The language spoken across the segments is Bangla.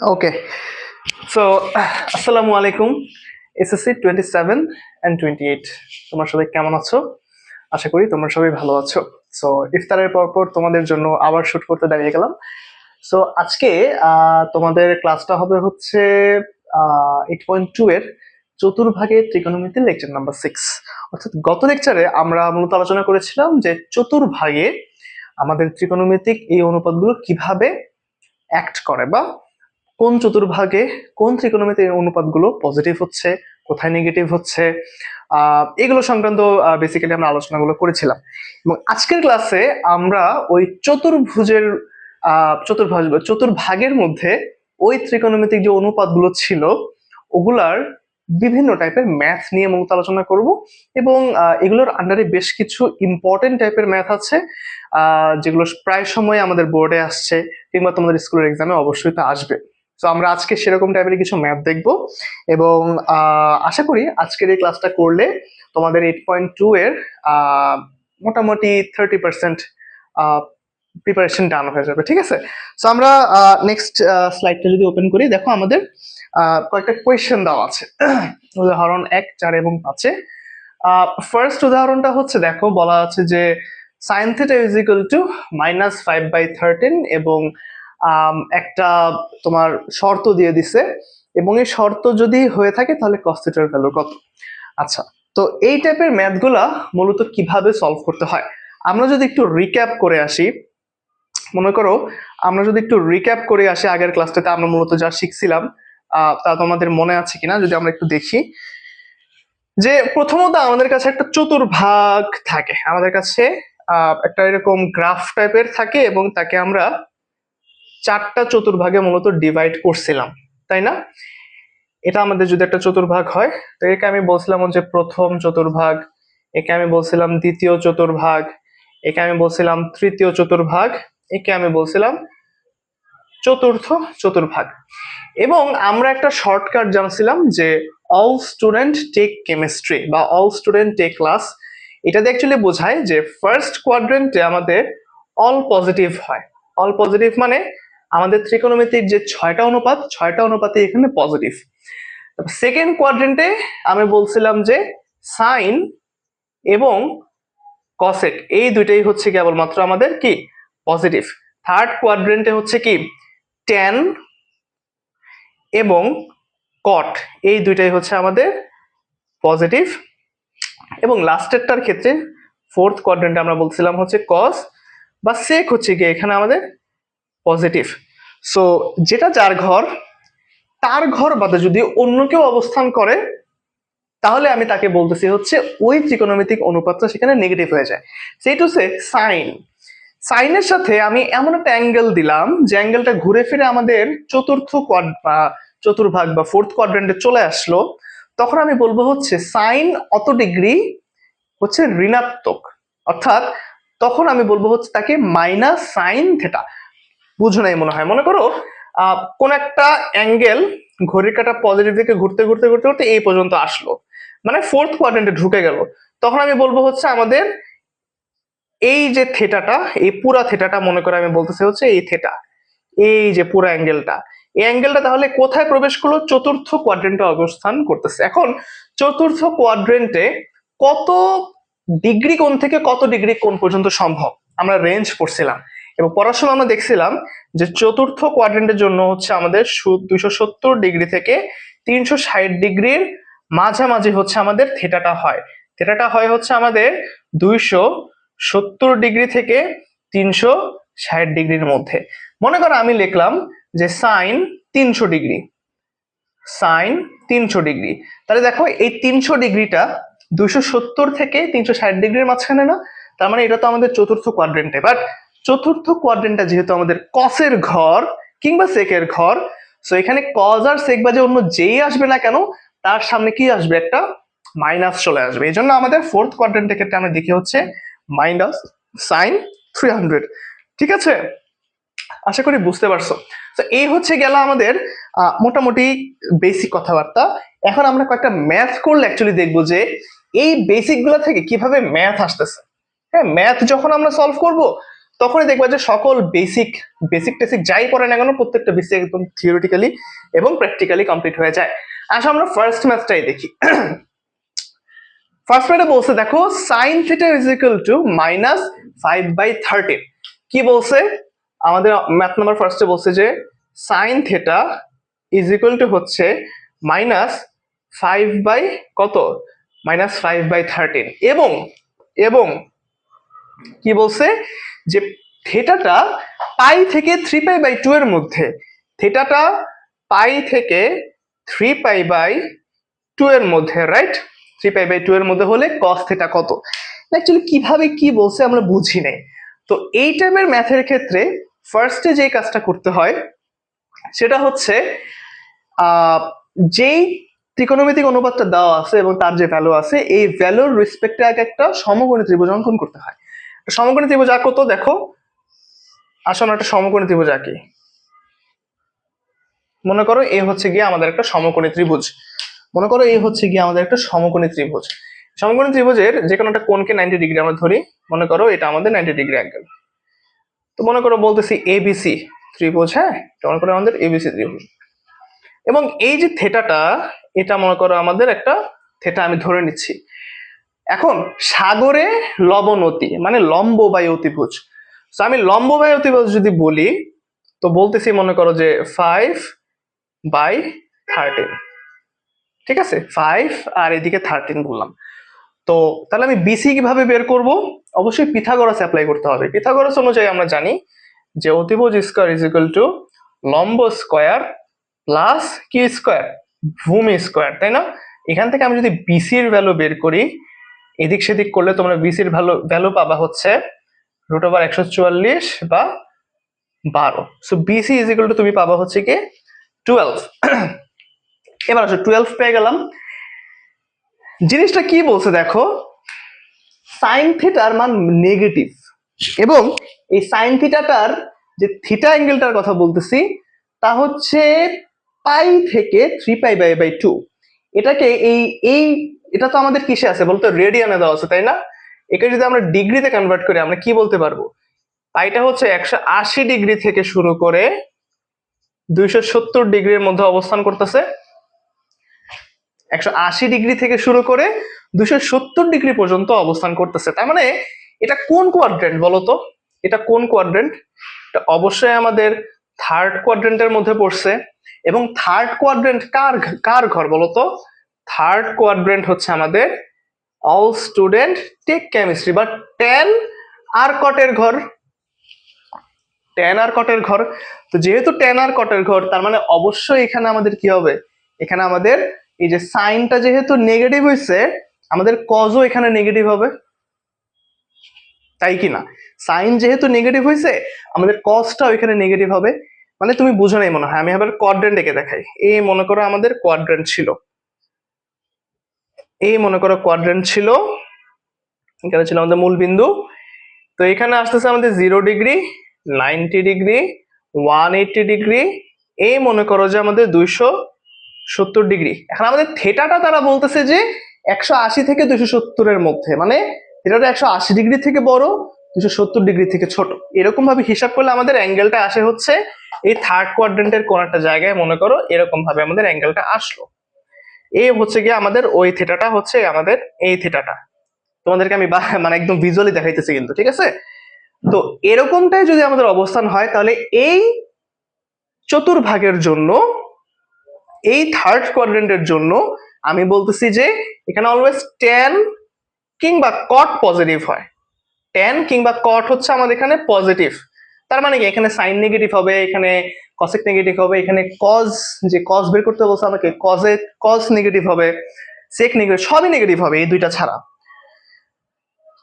ওকে, সো আসসালামু আলাইকুম। এসএসসি 27 অ্যান্ড 28, তোমরা সবাই কেমন আছো? আশা করি তোমরা সবাই ভালো আছো। সো ইফতারের পর তোমাদের জন্য আবার শুট করতে দাঁড়িয়ে গেলাম। সো আজকে তোমাদের ক্লাসটা হবে হচ্ছে 8.2 এর চতুর্ভাগে ত্রিকোণমিতি লেকচার নাম্বার 6। অর্থাৎ গত লেকচারে আমরা মূলত আলোচনা করেছিলাম যে চতুর্ভাগে আমাদের ত্রিকোণমিতিক এই অনুপাতগুলো কিভাবে অ্যাক্ট করে, বা কোন চতুর্ভাগে কোন ত্রিকোণমিতিক অনুপাতগুলো পজিটিভ হচ্ছে, কোথায় নেগেটিভ হচ্ছে, এগুলো সংক্রান্ত বেসিক্যালি আমরা আলোচনাগুলো করেছিলাম। এবং আজকের ক্লাসে আমরা ওই চতুর্ভুজের চতুর্ভাগের মধ্যে ওই ত্রিকোণমিতিক যে অনুপাতগুলো ছিল ওগুলার বিভিন্ন টাইপের ম্যাথ নিয়ে মূলত আলোচনা করব। এবং এগুলোর আন্ডারে বেশ কিছু ইম্পর্টেন্ট টাইপের ম্যাথ আছে যেগুলো প্রায় সময় আমাদের বোর্ডে আসছে, কিংবা তোমাদের স্কুলের এক্সামে অবশ্যই তা আসবে। তো আমরা আজকে সেরকম টাইপের কিছু ম্যাথ দেখব, এবং আশা করি আজকের এই ক্লাসটা করলে তোমাদের 8.2 এর মোটামুটি 30% প্রিপারেশন ডান হয়ে যাবে। ঠিক আছে, তো আমরা নেক্সট স্লাইডটা যদি ওপেন করি, দেখো আমাদের কয়েকটা কোয়েশ্চেন দেওয়া আছে। উদাহরণ 1, 4 এবং 5-এ ফার্স্ট উদাহরণটা হচ্ছে, দেখো বলা আছে যে sin θ is equal to -5/13, এবং একটা তোমার শর্ত দিয়ে দিছে, এবং এই শর্ত যদি হয়ে থাকে তাহলে cos θ এর ভ্যালু কত। আচ্ছা, তো এই টাইপের ম্যাথগুলা মূলত কিভাবে সলভ করতে হয় আমরা যদি একটু রিক্যাপ করে আসি। মনে করো আমরা যদি একটু রিক্যাপ করে আসি আগের ক্লাসটাতে আমরা মূলত যা শিখছিলাম, তা তোমাদের মনে আছে কিনা যদি আমরা একটু দেখি। যে প্রথমত আমাদের কাছে একটা চতুর্ভাগ থাকে, আমাদের কাছে একটা এরকম গ্রাফ টাইপের থাকে, এবং তাকে আমরা 4টা চতুর্ভাগে মূলত ডিভাইড করছিলাম, তাই না? এটা আমাদের যদি একটা চতুর্ভাগ হয়, তো একে আমি বলছিলাম যে প্রথম চতুর্ভাগ, একে আমি বলছিলাম দ্বিতীয় চতুর্ভাগ, একে আমি বলছিলাম তৃতীয় চতুর্ভাগ, একে আমি বলছিলাম চতুর্থ চতুর্ভাগ। এবং আমরা একটা শর্টকাট জানছিলাম যে অল স্টুডেন্ট টেক কেমিস্ট্রি বা অল স্টুডেন্ট টেক ক্লাস। এটা দিয়ে অ্যাকচুয়ালি বোঝায় যে ফার্স্ট কোয়াড্রেন্টে আমাদের অল পজিটিভ হয়। অল পজিটিভ মানে আমাদের ত্রিকোণমিতিক যে 6টা অনুপাত, 6টা অনুপাতে এখানে পজিটিভ। সেকেন্ড কোয়াড্রেন্টে আমি বলছিলাম যে সাইন এবং কসেক এই দুইটাই হচ্ছে কেবলমাত্র আমাদের কি পজিটিভ। থার্ড কোয়াড্রেন্টে হচ্ছে কি ট্যান এবং কট এই দুইটাই হচ্ছে আমাদের পজিটিভ। এবং লাস্টেরটার ক্ষেত্রে ফোর্থ কোয়াড্রেন্টে আমরা বলছিলাম হচ্ছে কস বা সেক হচ্ছে কি এখানে আমাদের পজিটিভ। সো যেটা যার ঘর, তার ঘর বাদে যদি অন্য কেউ অবস্থান করে তাহলে আমি তাকে বলতেছি হচ্ছে ওই ত্রিকোণমিতিক অনুপাতটা সেখানে নেগেটিভ হয়ে যায়। সেইটা হচ্ছে সাইন। সাইনের সাথে আমি এমন একটা অ্যাঙ্গেল দিলাম যে অ্যাঙ্গেলটা ঘুরে ফিরে আমাদের চতুর্ভাগ বা ফোর্থ কোয়াড্রেন্টে চলে আসলো, তখন আমি বলবো হচ্ছে সাইন অত ডিগ্রি হচ্ছে ঋণাত্মক। অর্থাৎ তখন আমি বলবো হচ্ছে তাকে মাইনাস সাইন থেটা। বুঝো নাই মনে হয়। মনে করো কোন একটা অ্যাঙ্গেল ঘড়ির কাঁটা পজিটিভ দিকে ঘুরতে ঘুরতে ঘুরতে ঘুরতে এই পর্যন্ত আসলো, মানে ফোর্থ কোয়াড্রেন্টে ঢুকে গেল, তখন আমি বলবো হচ্ছে আমাদের এই যে থেটাটা, এই পুরা থেটাটা মনে করে আমি বলতেছি হচ্ছে এই থেটা, এই যে পুরো অ্যাঙ্গেলটা, এই অ্যাঙ্গেলটা তাহলে কোথায় প্রবেশ করলো? চতুর্থ কোয়াড্রেন্টে অবস্থান করতেছে। এখন চতুর্থ কোয়াড্রেন্টে কত ডিগ্রি কোণ থেকে কত ডিগ্রি কোণ পর্যন্ত সম্ভব আমরা রেঞ্জ পড়ছিলাম, এবং পড়াশোনা আমরা দেখছিলাম যে চতুর্থ কোয়াড্রেন্টের জন্য হচ্ছে আমাদের 270 ডিগ্রি থেকে 360 ডিগ্রির মাঝামাঝি হচ্ছে আমাদের থেটাটা হয়। থেটাটা হয় হচ্ছে আমাদের 270 ডিগ্রি থেকে 360 ডিগ্রির মধ্যে। মনে করো আমি লিখলাম যে সাইন 300 ডিগ্রি, সাইন 300 ডিগ্রি। তাহলে দেখো এই 300 ডিগ্রিটা 270 থেকে 360 ডিগ্রির মাঝখানে না, তার মানে এটা তো আমাদের চতুর্থ কোয়াড্রেন্টে। বাট চতুর্থ কোয়াড্রেন্টটা যেহেতু আমাদের কসের ঘর কিংবা সেকের ঘর, সো এখানে কজ আর সেক বাজে অন্য যেই আসবে না কেন তার সামনে কি আসবে? একটা মাইনাস চলে আসবে। এই জন্য আমাদের ফোর্থ কোয়াড্রেন্টের ক্ষেত্রে আমরা দেখি হচ্ছে মাইনাস সাইন 300। ঠিক আছে, আশা করি বুঝতে পারছো। তো এই হচ্ছে গেল আমাদের মোটামুটি বেসিক কথাবার্তা। এখন আমরা কয়েকটা ম্যাথ করলে অ্যাকচুয়ালি দেখবো যে এই বেসিক গুলা থেকে কিভাবে ম্যাথ আসতেছে। হ্যাঁ, ম্যাথ যখন আমরা সলভ করব তখনই দেখবা যে সকল বেসিক বেসিক টেসিক যাই পড়ে না কেন প্রত্যেকটা বেসিক একদম থিওরিটিক্যালি এবং প্র্যাকটিক্যালি কমপ্লিট হয়ে যায়। আসলে আমরা ফার্স্ট ম্যাথটাই দেখি। ফার্স্ট ম্যাথে বলছে দেখো sin theta is equal two -5/13। কি বলছে আমাদের ম্যাথ নাম্বার ফার্স্টে বলছে যে sin theta is equal to হচ্ছে -5 বাই কত -5/13 এবং এবং কি বলছে যে থিটাটা পাই থেকে 3π/2 এর মধ্যে, থিটাটা পাই থেকে 3π/2 এর মধ্যে, রাইট? 3π/2 এর মধ্যে হলে cos থিটা কত। অ্যাকচুয়ালি কিভাবে কি বলছে আমরা বুঝি নাই। তো এই টাইপের ম্যাথের ক্ষেত্রে ফার্স্টে যে কাজটা করতে হয় সেটা হচ্ছে যেই ত্রিকোণমিতিক অনুপাতটা দেওয়া আছে এবং তার যে ভ্যালু আছে এই ভ্যালুর রেসপেক্টে আগে একটা সমকোণী ত্রিভুজ অঙ্কন করতে হয়। সমকোণী ত্রিভুজ আঁকো তো, দেখো আসলে একটা সমকোণী ত্রিভুজ আঁকি। মনে করো এই হচ্ছে গিয়ে আমাদের একটা সমকোণী ত্রিভুজ, মনে করো এই হচ্ছে গিয়ে আমাদের একটা সমকোণী ত্রিভুজ। সমকোণী ত্রিভুজের যে কোনো একটা কোণকে 90 ডিগ্রি আমরা ধরি, মনে করো এটা আমাদের 90 ডিগ্রি অ্যাঙ্গেল। তো মনে করো বলতেছি এবিসি ত্রিভুজ, হ্যাঁ মনে করো আমাদের এবিসি ত্রিভুজ, এবং এই যে থেটাটা এটা মনে করো আমাদের একটা থেটা আমি ধরে নিচ্ছি। এখন সাগরে লবণতি মানে লম্ব বায়ু অতিভুজ, তো আমি লম্ব বায়ু অতিভুজ যদি বলি তো বলতেছি মনে করো যে 5/13, ঠিক আছে 5 আর এদিকে 13 বললাম। তো তাহলে আমি বিসি কিভাবে বের করব? অবশ্যই পিথাগোরাস অ্যাপ্লাই করতে হবে। পিথাগোরাস অনুযায়ী আমরা জানি যে অতিভুজ স্কয়ার ইজ ইকুয়াল টু লম্ব স্কয়ার প্লাস কি স্কয়ার, ভূমি স্কয়ার, তাই না? এখান থেকে আমি যদি বিসির ভ্যালু বের করি, এদিক সেদিক করলে তোমরা বিসির ভ্যালু পাবা হচ্ছে √144 বা 12। So BC is equal to তুমি পাবা হচ্ছে কি 12। এবার আসো 12 পেয়ে গেলাম। জিনিসটা কি বলছে দেখো, সাইন থিটার মান নেগেটিভ এবং এই সাইন থিটাটার যে থিটা অ্যাঙ্গেলটার কথা বলতেছি তা হচ্ছে পাই থেকে 3π/2। এটাকে এই এই এটা তো আমাদের কিসে আছে বলতো, রেডিয়ানে দেওয়া আছে, তাই না? একে যদি আমরা ডিগ্রিতে কনভার্ট করি আমরা কি বলতে পারবো? পাইটা হচ্ছে 180 ডিগ্রি থেকে শুরু করে 270 ডিগ্রির মধ্যে অবস্থান করতেছে। 180 ডিগ্রি থেকে শুরু করে 270 ডিগ্রি পর্যন্ত অবস্থান করতেছে। তার মানে এটা কোন কোয়াড্রেন্ট বলতো? এটা কোন কোয়াড্রেন্ট? এটা অবশ্যই আমাদের থার্ড কোয়াড্রেন্টের মধ্যে পড়ছে। এবং থার্ড কোয়াড্রেন্ট কার কার ঘর বলতো? থার্ড কোয়াড্রেন্ট হচ্ছে আমাদের অল স্টুডেন্ট টেক কেমিস্ট্রি বা টেন আর কটের ঘর, টেন আর কটের ঘর। তো যেহেতু টেন আর কটের ঘর তার মানে অবশ্যই এখানে আমাদের কি হবে, এখানে আমাদের এই যে সাইনটা যেহেতু নেগেটিভ হয়েছে আমাদের কজও এখানে নেগেটিভ হবে, তাই কি না? সাইন যেহেতু নেগেটিভ হয়েছে আমাদের কজটাও এখানে নেগেটিভ হবে। মানে তুমি বুঝো নাই মনে হয়, আমি আবার কোয়াড্রেন্ট এঁকে দেখাই। এই মনে করো আমাদের কোয়াড্রেন্ট ছিল, এই মনে করো কোয়াড্রেন্ট ছিল, এখানে ছিল আমাদের মূল বিন্দু। তো এখানে আসতেছে আমাদের 0 ডিগ্রি, 90 ডিগ্রি, 180 ডিগ্রি, এই মনে করো যে আমাদের 270 ডিগ্রি। এখন আমাদের থেটাটা তারা বলতেছে যে 180 থেকে 270 এর মধ্যে, মানে থেটাটা 180 ডিগ্রি থেকে বড়, 270 ডিগ্রি থেকে ছোট। এরকম ভাবে হিসাব করলে আমাদের অ্যাঙ্গেলটা আসে হচ্ছে এই থার্ড কোয়াড্রেন্টের কোন একটা জায়গায়, মনে করো এরকম ভাবে আমাদের অ্যাঙ্গেলটা আসলো। এই হচ্ছে গিয়ে আমাদের ওই থেটাটা হচ্ছে আমাদের এই থেটাটা। তোমাদেরকে আমি মানে একদম ভিজুয়ালি দেখাইতেছি কিন্তু, ঠিক আছে? তো এরকমটাই যদি আমাদের অবস্থান হয় তাহলে এই চতুর্ভাগের জন্য, এই থার্ড কোয়াড্রেন্টের জন্য আমি বলতেছি যে এখানে অলওয়েজ ট্যান কিংবা কট পজিটিভ হয়। ট্যান কিংবা কট হচ্ছে আমাদের এখানে পজিটিভ। তার মানে কি এখানে সাইন নেগেটিভ হবে, এখানে কসেক নেগেটিভ হবে, এখানে কজ যে কজ বের করতে বলছে আমাকে কজ নেগেটিভ হবে, সেক নেগেটিভ, সবই নেগেটিভ হবে এই দুইটা ছাড়া।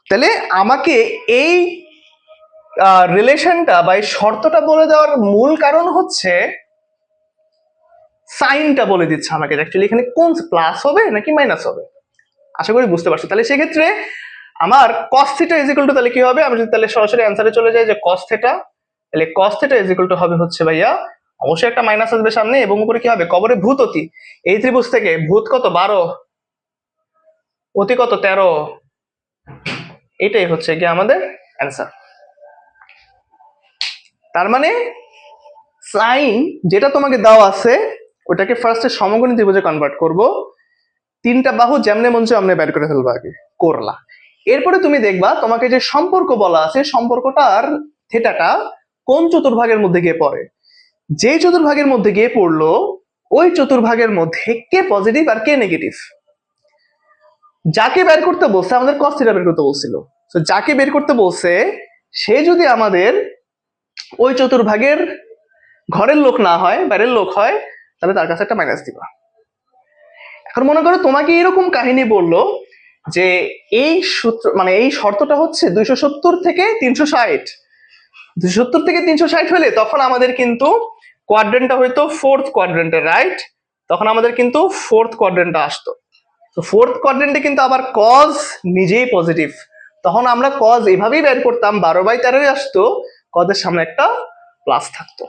তাহলে আমাকে এই রিলেশনটা বা এই শর্তটা বলে দেওয়ার মূল কারণ হচ্ছে সাইনটা বলে দিচ্ছে আমাকে অ্যাকচুয়ালি এখানে কোন প্লাস হবে নাকি মাইনাস হবে। আশা করি বুঝতে পারছো। তাহলে সেক্ষেত্রে আমার cos theta is equal two তাহলে কি হবে, আমি যদি তাহলে সরাসরি অ্যান্সারে চলে যাই যে cos থিটা, তাহলে cos theta is equal to হবে হচ্ছে ভাইয়া অবশ্যই একটা মাইনাস আসবে সামনে এবং উপরে কি হবে কবরে ভূত অতি। এই ত্রিভুজ থেকে ভূত কত 12, অতি কত 13, এটাই হচ্ছে কি আমাদের অ্যান্সার। তার মানে সাইন যেটা তোমাকে দেওয়া আছে ওটাকে ফার্স্টে সমকোণী ত্রিভুজে কনভার্ট করব, তিনটা বাহু যেমনে মন চায় অমনে বের করে ফেলবা, আগে করলা। এরপরে তুমি দেখবা তোমাকে যে সম্পর্ক বলা আছে সম্পর্কটার থেটাটা কোন চতুর্ভাগের মধ্যে গিয়ে পড়ে। যে চতুর্ভাগের মধ্যে গিয়ে পড়লো ওই চতুর্ভাগের মধ্যে কে পজিটিভ আর কে নেগেটিভ। যাকে বের করতে বলছে আমাদের cos থিটা বের করতে বলছিল, তো যাকে বের করতে বলছে সে যদি আমাদের ওই চতুর্ভাগের ঘরের লোক না হয়, বাইরের লোক হয়, তাহলে তার কাছে একটা মাইনাস দিবা। এখন মনে করো তোমাকে এরকম কাহিনী বললো যে এই সূত্র মানে এই শর্তটা হচ্ছে 270 থেকে 360, 270 থেকে 360 হলে তখন আমাদের কিন্তু কোয়াড্রেন্টটা হয়তো ফোর্থ কোয়াড্রেন্টে, রাইট? তখন আমাদের কিন্তু ফোর্থ কোয়াড্রেন্টটা আসতো। তো ফোর্থ কোয়াড্রেন্টে কিন্তু আবার কজ নিজেই পজিটিভ, তখন আমরা কজ এভাবেই বের করতাম, 12/13 আসতো, কজের সামনে একটা প্লাস থাকতো।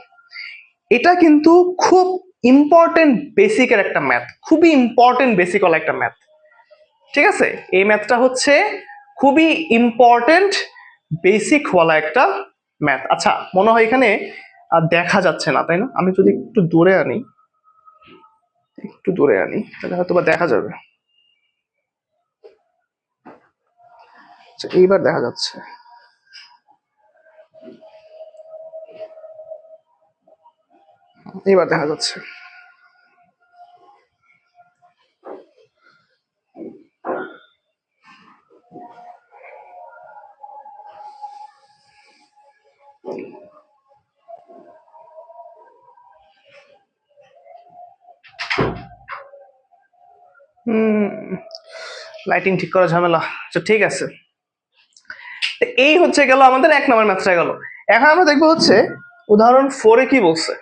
এটা কিন্তু খুব ইম্পর্টেন্ট বেসিকের একটা ম্যাথ, খুবই ইম্পর্টেন্ট বেসিক ওয়ালা একটা ম্যাথ। ঠিক আছে, এই ম্যাথটা হচ্ছে খুবই ইম্পর্টেন্ট বেসিক ওয়ালা একটা ম্যাথ। আচ্ছা, মনে হয় এখানে আর দেখা যাচ্ছে না, তাই না? আমি যদি একটু দূরে আনি, তাহলে হয়তো বা দেখা যাবে। আচ্ছা, এইবার দেখা যাচ্ছে। এবার দেখা যাচ্ছে। লাইটিং ঠিক করা ঝামেলা। আচ্ছা ঠিক আছে, এই হচ্ছে গেল আমাদের 1 নম্বর ম্যাথটা গেল। এখন আমরা দেখবো হচ্ছে উদাহরণ 4-এ কি বলছে।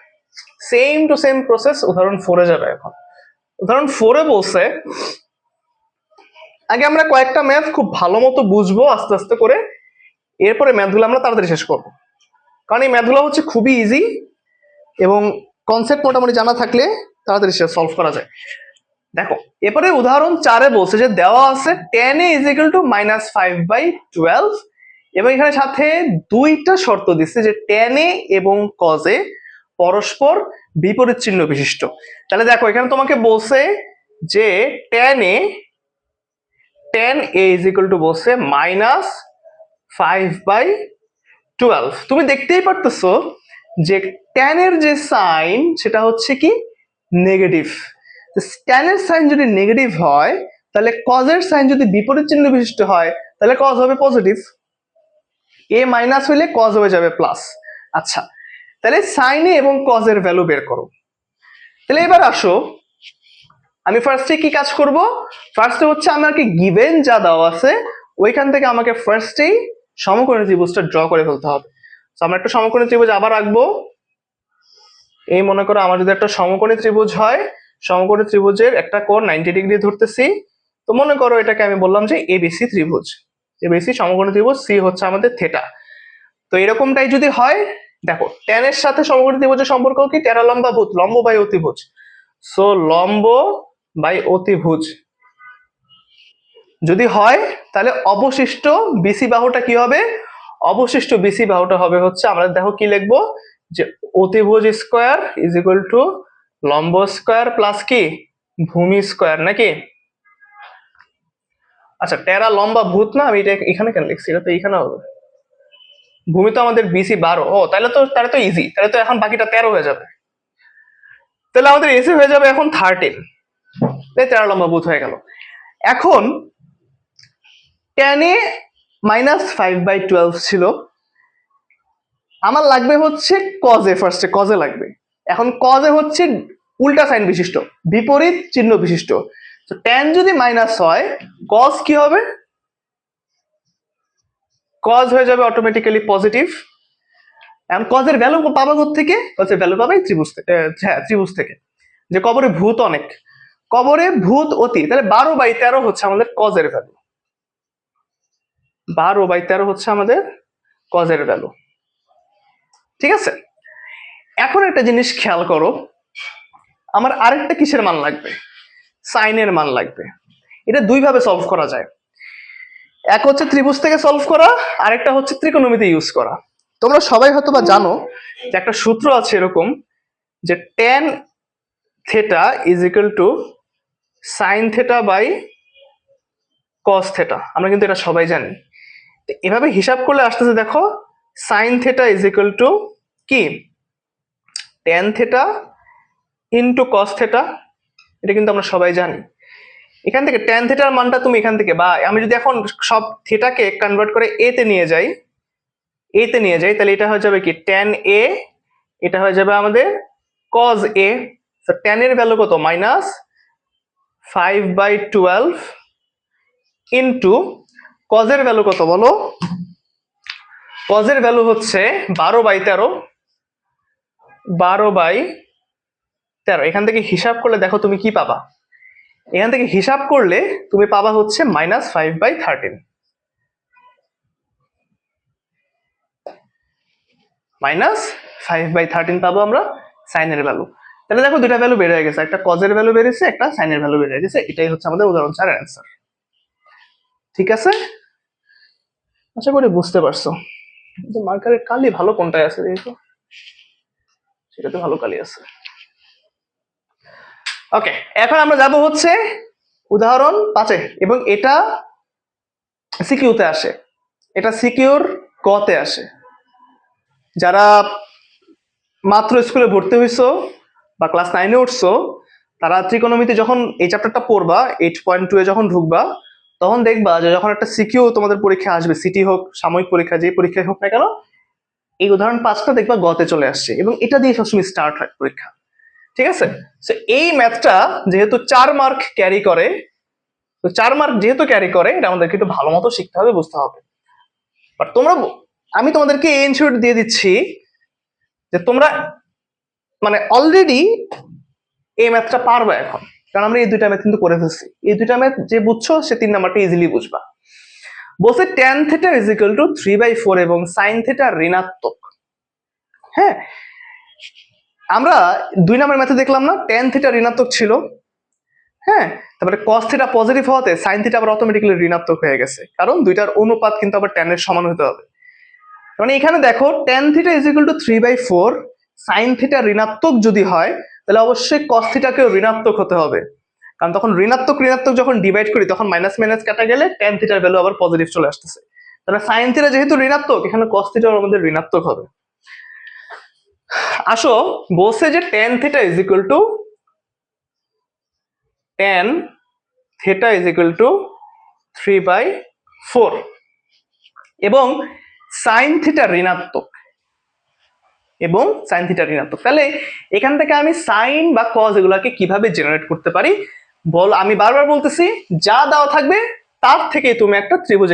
সেম টু সেম প্রসেস উদাহরণ 4-এ যাবে। এখন উদাহরণ 4-এ বলছে, আগে আমরা কয়েকটা ম্যাথ খুব ভালো মতো বুঝবো আস্তে আস্তে করে, এরপরে ম্যাথগুলো আমরা তাড়াতাড়ি শেষ করবো, কারণ এই ম্যাথগুলো হচ্ছে খুবই ইজি এবং কনসেপ্ট মোটামুটি জানা থাকলে তাড়াতাড়ি সলভ করা যায়। দেখো, এরপরে উদাহরণ 4-এ বলছে যে দেওয়া আছে tan a = -5/12, এবং এখানে সাথে দুইটা শর্ত দিচ্ছে যে tan a এবং cos a পরস্পর বিপরীত চিহ্ন বিশিষ্ট। তাহলে দেখো এখানে তোমাকে বলছে যে tan a বলছে -5/12। তুমি দেখতেই পারতেছো যে tan এর যে সাইন সেটা হচ্ছে কি নেগেটিভ। tan এর সাইন যদি নেগেটিভ হয় তাহলে cos এর সাইন যদি বিপরীত চিহ্ন বিশিষ্ট হয় তাহলে cos হবে পজিটিভ, a মাইনাস হইলে cos হয়ে যাবে প্লাস। আচ্ছা, তাহলে sin a এবং cos এর ভ্যালু বের করো। তাহলে এবার আসো, আমি ফার্স্টে কি কাজ করব, ফার্স্টে হচ্ছে আমাকে গিভেন যা দেওয়া আছে ওইখান থেকে আমাকে ফার্স্টেই সমকোণী ত্রিভুজটা ড্র করে ফেলতে হবে। তো আমরা একটা সমকোণী ত্রিভুজ আবার আঁকবো। এই মনে করো আমার যদি একটা সমকোণী ত্রিভুজ হয়, সমকোণী ত্রিভুজের একটা কোণ 90 ডিগ্রি ধরতেছি, তো মনে করো এটাকে আমি বললাম যে এবিসি ত্রিভুজ, এবিসি সমকোণী ত্রিভুজ, সি হচ্ছে আমাদের থেটা। তো এরকমটাই যদি হয়, দেখো tan এর সাথে সমকোণী ত্রিভুজের সম্পর্ক কি, টেরা লম্বা ভুজ, লম্ব বাই অতিভুজ, সো লম্ব বাই অতিভুজ যদি হয় তাহলে অবশিষ্ট বিসি বাহুটা কি হবে, অবশিষ্ট বিসি বাহুটা হবে হচ্ছে, আমরা দেখো কি লিখবো, যে অতিভুজ স্কয়ার ইজ ইকুয়াল টু লম্ব স্কয়ার প্লাস কি ভূমি স্কয়ার, নাকি? আচ্ছা, টেরা লম্বা ভূত না, আমি এটা এখানে কেন লিখছি, এটা তো এখানে হবে। ভূমি তো আমাদের বিসি 12, ও তাহলে তো ইজি, তাহলে তো এখন বাকিটা 13 হয়ে যাবে, তাহলে আমাদের এসি হয়ে যাবে এখন 13, তাই 13 লম্বা ভূত হয়ে গেল। এখন tan a -5/12 ছিল, আমার লাগবে হচ্ছে cos a, ফার্স্টে cos a লাগবে। এখন cos a হচ্ছে উল্টা সাইন বিশিষ্ট, বিপরীত চিহ্ন বিশিষ্ট, তো tan যদি মাইনাস হয় cos কি হবে, cos হয়ে যাবে অটোমেটিক্যালি পজিটিভ। এখন cos এর ভ্যালু পাবা থেকে, cos এর ভ্যালু পাবে ত্রিভুজ থেকে, হ্যাঁ ত্রিভুজ থেকে, যে কবরে ভূত অনেক, কবরে ভূত অতি, তাহলে 12/13 হচ্ছে আমাদের cos এর ভ্যালু, 12/13 হচ্ছে আমাদের cos এর ভ্যালু। ঠিক আছে, এখন একটা জিনিস খেয়াল করো, আমার আরেকটা কিসের মান লাগবে, সাইনের মান লাগবে। এটা দুই ভাবে সলভ করা যায়, এক হচ্ছে ত্রিভুজ থেকে সলভ করা, আরেকটা হচ্ছে ত্রিকোণমিতি ইউজ করা। তোমরা সবাই হয়তো বা জানো যে একটা সূত্র আছে এরকম, যে tan theta is equal to sine theta by cos theta. আমরা কিন্তু এটা সবাই জানি। এভাবে হিসাব করলে আসতেছে, দেখো sign theta is equal to কি, tan theta into cos theta. এটা কিন্তু আমরা সবাই জানি। এখান থেকে tan থিটার মানটা তুমি এখান থেকে, বা আমি যদি এখন সব থিটাকে কনভার্ট করে এ তে নিয়ে যাই, তাহলে এটা হয়ে যাবে কি tan a, এটা হয়ে যাবে আমাদের cos a। তো tan এর ভ্যালু কত, -5/12 ইন্টু cos এর ভ্যালু কত বলো, cos এর ভ্যালু হচ্ছে 12/13, 12/13। এখান থেকে হিসাব করলে দেখো তুমি কি পাবা, এখান থেকে হিসাব করলে তুমি পাবা হচ্ছে -5/13, -5/13 পাবো আমরা সাইনের ভ্যালু। তাহলে দেখো দুইটা ভ্যালু বেড়ে গেছে, একটা কজের ভ্যালু বেড়েছে, একটা সাইনের ভ্যালু বেড়ে গেছে। এটাই হচ্ছে আমাদের উদাহরণ 4 এর অ্যান্সার। ঠিক আছে, আশা করি বুঝতে পারছো। মার্কারের কালি ভালো কোনটায় আছে দেখো, সেটাতে ভালো কালি আছে। ওকে, এখন আমরা যাব হচ্ছে উদাহরণ 5 এ, এবং এটা সিকিউতে আসে, এটা সিকিউর গতে আসে। যারা মাত্র স্কুলে ভর্তি হইছো বা ক্লাস 9 এ উঠছো, তারা ত্রিকোণমিতি যখন এই চ্যাপ্টারটা পড়বা, 8.2 এ যখন ঢুকবা, তখন দেখবা যে যখন একটা সিকিউ তোমাদের পরীক্ষা আসবে, সিটি হোক, সাময়িক পরীক্ষা, যে পরীক্ষায় হোক না কেন, এই উদাহরণ 5টা দেখবা গতে চলে আসছে, এবং এটা দিয়ে সবসময় স্টার্ট হয় পরীক্ষা। ঠিক আছে, তো এই ম্যাথটা যেহেতু 4 মার্ক ক্যারি করে, তো 4 মার্ক যেহেতু ক্যারি করে, এটা আমাদেরকে একটু ভালো মতো শিখতে হবে, বুঝতে হবে। বাট তোমরা, আমি তোমাদেরকে এই ইনশিওর দিয়ে দিচ্ছি যে তোমরা মানে অলরেডি এই ম্যাথটা পারবে এখন, কারণ আমরা এই দুইটা ম্যাথ কিন্তু করে ফেলছি। এই দুইটা ম্যাথ যে বুঝছো সে 3 নাম্বারটা ইজিলি বুঝবা। বলছে tan theta is equal two 3/4 এবং sin থিটা ঋণাত্মক। হ্যাঁ, আমরা 2 নাম্বার ম্যাথে দেখলাম না, tan থিটা ঋণাত্মক ছিল, হ্যাঁ, তারপরে cos থিটা পজিটিভ হওয়াতে sin থিটা আবার অটোমেটিক্যালি ঋণাত্মক হয়ে গেছে, কারণ দুইটার অনুপাত কিন্তু আবার tan এর সমান হতে হবে। মানে এখানে দেখো tan theta is equal two 3/4, sin theta ঋণাত্মক যদি হয়, তাহলে অবশ্যই cos থিটাকেও ঋণাত্মক হতে হবে, কারণ তখন ঋণাত্মক ঋণাত্মক যখন ডিভাইড করি, তখন মাইনাস মাইনাস কাটা গেলে tan থিটার ভ্যালু আবার পজিটিভ চলে আসতেছে। তাহলে sin থিটা যেহেতু ঋণাত্মক, এখানে cos থিটাও আমাদের ঋণাত্মক হবে। আসো, বলছে যে tan theta is equal two tan theta is equal two 3/4 এবং sin থিটা ঋণাত্মক, তাহলে এখান থেকে আমি সাইন বা কজ এগুলাকে কিভাবে জেনারেট করতে পারি বল। আমি বারবার বলতেছি, যা দেওয়া থাকবে তার থেকেই তুমি একটা ত্রিভুজ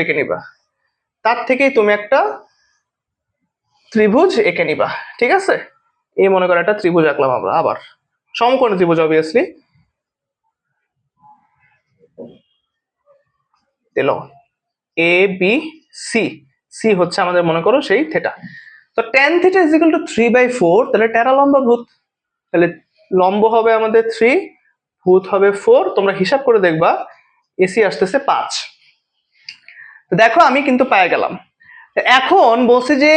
এঁকে নিবা, ঠিক আছে। এই মনে করো একটা ত্রিভুজ আঁকলাম আমরা, আবার সমকোণী ত্রিভুজ অবভিয়াসলি দিল, এ বি সি, সি হচ্ছে আমাদের মনে করো সেই থিটা। তো tan theta is equal two 3/4, তাহলে টেরা লম্বা ভূত, তাহলে লম্ব হবে আমাদের 3, ভূত হবে 4। তোমরা হিসাব করে দেখবা এসি আসতেছে 5। দেখো আমি কিন্তু পেয়ে গেলাম। এখন বলছে যে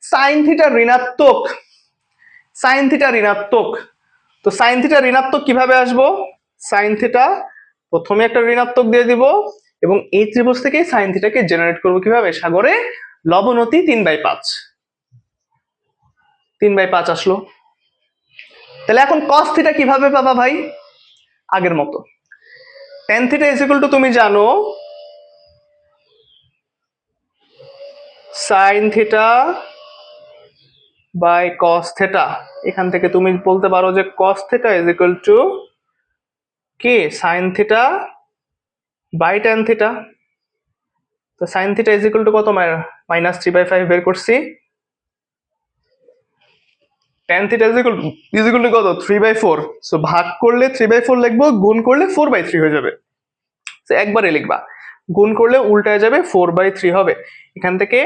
সাইন থিটা ঋণাত্মক, তো সাইন থিটা ঋণাত্মক কিভাবে আসবো, সাইন থিটা প্রথমে একটা ঋণাত্মক দিয়ে দিব, এবং এই ত্রিভুজ থেকে সাইন থিটাকে জেনারেট করবো কিভাবে, সাগরে লবনতি 3/5 আসলো। তাহলে এখন cos থিটা কিভাবে পাবা ভাই, আগের মতো tan theta is equal to তুমি জানো sin theta by cos theta. এখান থেকে তুমি বলতে পারো যে cos theta is equal to কি, sin theta by tan theta. তো sin theta is equal to কত, -3/5 বের করছি, tan theta is equal to কত, 3/4। সো ভাগ করলে 3/4 লিখবো, গুণ করলে 4/3 হয়ে যাবে। একবারে লিখবা, গুণ করলে উল্টায় যাবে, 4/3 হবে। এখান থেকে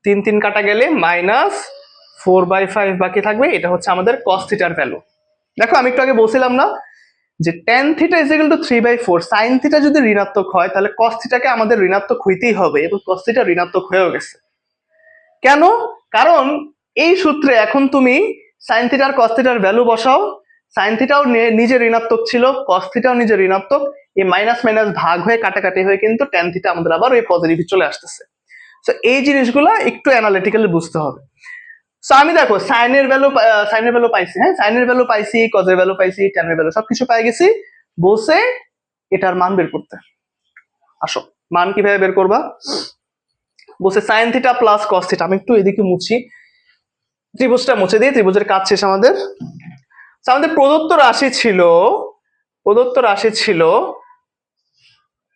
3 3 কাটা গেলে -4/5 বাকি থাকবে। এটা হচ্ছে আমাদের cos থিটার ভ্যালু। দেখো আমি একটু আগে বলছিলাম না যে tan theta is equal two 3/4, sin theta যদি ঋণাত্মক হয়, তাহলে cos থিটাকে আমাদের ঋণাত্মক হইতেই হবে, এবং cos থিটা ঋণাত্মক হয়েও গেছে। কেন? কারণ এই সূত্রে এখন তুমি সাইন থিটার কস থিটার ভ্যালু বসাও, সাইন থিটাও নিজে ঋণাত্মক ছিল, কস থিটাও নিজে ঋণাত্মক, এই মাইনাস মাইনাস ভাগ হয়ে কাটাকাটি হয়ে কিন্তু ট্যান থিটা আমাদের আবার ওই পজিটিভ চলে আসতেছে। তো এই জিনিসগুলো একটু অ্যানালিটিক্যালি বুঝতে হবে। সো আমি দেখো সাইনের ভ্যালু পাইছি, হ্যাঁ সাইনের ভ্যালু পাইছি, কজের ভ্যালু পাইছি, ট্যানের ভ্যালু সবকিছু পাই গেছি, বসে এটার মান বের করতে। আসো মান কিভাবে বের করবা, বসে sign theta plus cos theta, আমি একটু এদিকে মুছি, ত্রিভুজটা মুছে দিই, ত্রিভুজের কাজ শেষ আমাদের। আমাদের প্রদত্ত রাশি ছিল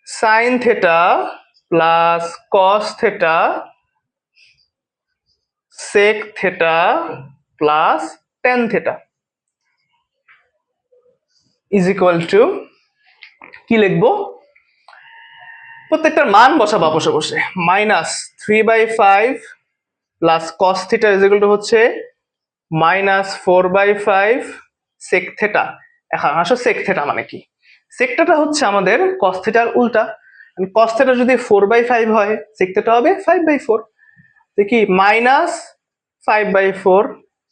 sine theta plus cos theta sec theta plus tan theta is equal to কি লিখবো, প্রত্যেকটার মান বসাবো বসে বসে, -3/5 plus cos theta is equal to হচ্ছে -4/5 সেক থিটা। এখন আসো সেক থিটা মানে কি, সেক থিটা হচ্ছে আমাদের কস থিটার উল্টা, কস থিটা যদি 4/5 হয় সেক থিটা হবে 5/4, দেখি -5/4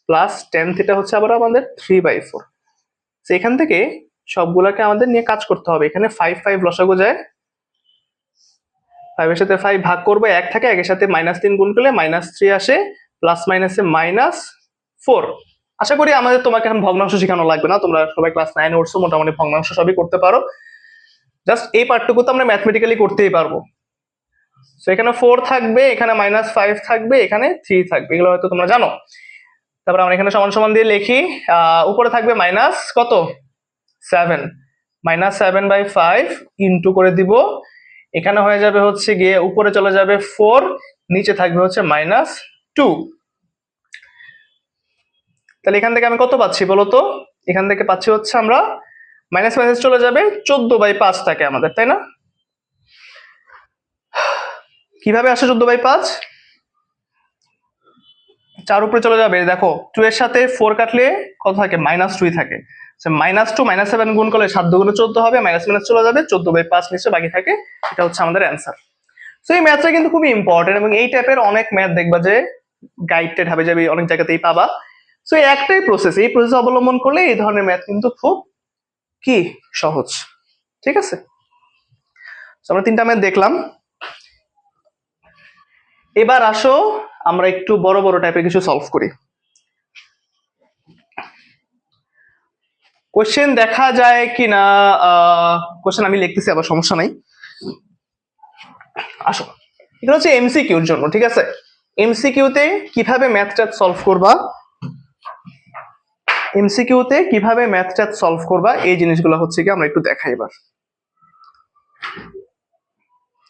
প্লাস ট্যান থিটা হচ্ছে আবার আমাদের 3/4। এখান থেকে সবগুলাকে আমাদের নিয়ে কাজ করতে হবে, এখানে 5 5 লসাগু যায়, 5 এর সাথে 5 ভাগ করবো, 1 থাকে, 1 এর সাথে -3 গুণ করলে -3 আসে, প্লাস মাইনাসে -4। আশা করি আমাদের তোমাকে এখন ভগ্নাংশ শেখানো লাগবে না, তোমরা সবাই ক্লাস 9 উঠছো, মোটামুটি ভগ্নাংশ সবই করতে পারো, জাস্ট এই পার্টটুকু তো আমরা ম্যাথমেটিক্যালি করতেই পারবো। তো এখানে 4 থাকবে, এখানে -5 থাকবে, এখানে 3 থাকবে, এগুলো হয়তো তোমরা জানো। তারপর আমরা এখানে সমান সমান দিয়ে লিখি, উপরে থাকবে মাইনাস কত 7, -7/5 ইন্টু করে দিব, এখানে হয়ে যাবে হচ্ছে গিয়ে উপরে চলে যাবে 4, নিচে থাকবে হচ্ছে -2। তাহলে এখান থেকে আমি কত পাচ্ছি বলতো, এখান থেকে পাচ্ছি হচ্ছে আমরা মাইনাস মাইনাস চলে যাবে 14/5 থাকে আমাদের, তাই না? কিভাবে আসে 14/5, 4 উপরে চলে যাবে, দেখো 2 এর সাথে 4 কাটলে কত থাকে -2 থাকে, -2 -7 গুণ করলে 7 দুগুণে 14 হবে, মাইনাস মাইনাস চলে যাবে, 14/5 নিচে বাকি থাকে, এটা হচ্ছে আমাদের অ্যান্সার। তো এই ম্যাথটা কিন্তু খুবই ইম্পর্টেন্ট, এবং এই টাইপের অনেক ম্যাথ দেখবা যে গাইডেড হবে যাবে, অনেক জায়গাতেই পাবা। সো এই একটাই প্রসেস, এই প্রসেস অবলম্বন করলে এই ধরনের ম্যাথ কিন্তু খুব কি সহজ, ঠিক আছে? আমরা 3টা ম্যাথ দেখলাম, এবার আসো আমরা একটু বড় বড় টাইপের কিছু সলভ করি। কোশ্চেন দেখা যায় কিনা, কোশ্চেন আমি লিখতেছি আবার, সমস্যা নাই। আসো এটা হচ্ছে এমসিকিউর জন্য, ঠিক আছে? এমসিকিউতে কিভাবে ম্যাথটা সলভ করবা, এমসিকিউতে কিভাবে ম্যাথটা সলভ করবা, এই জিনিসগুলো হচ্ছে কি আমরা একটু দেখাই এবার।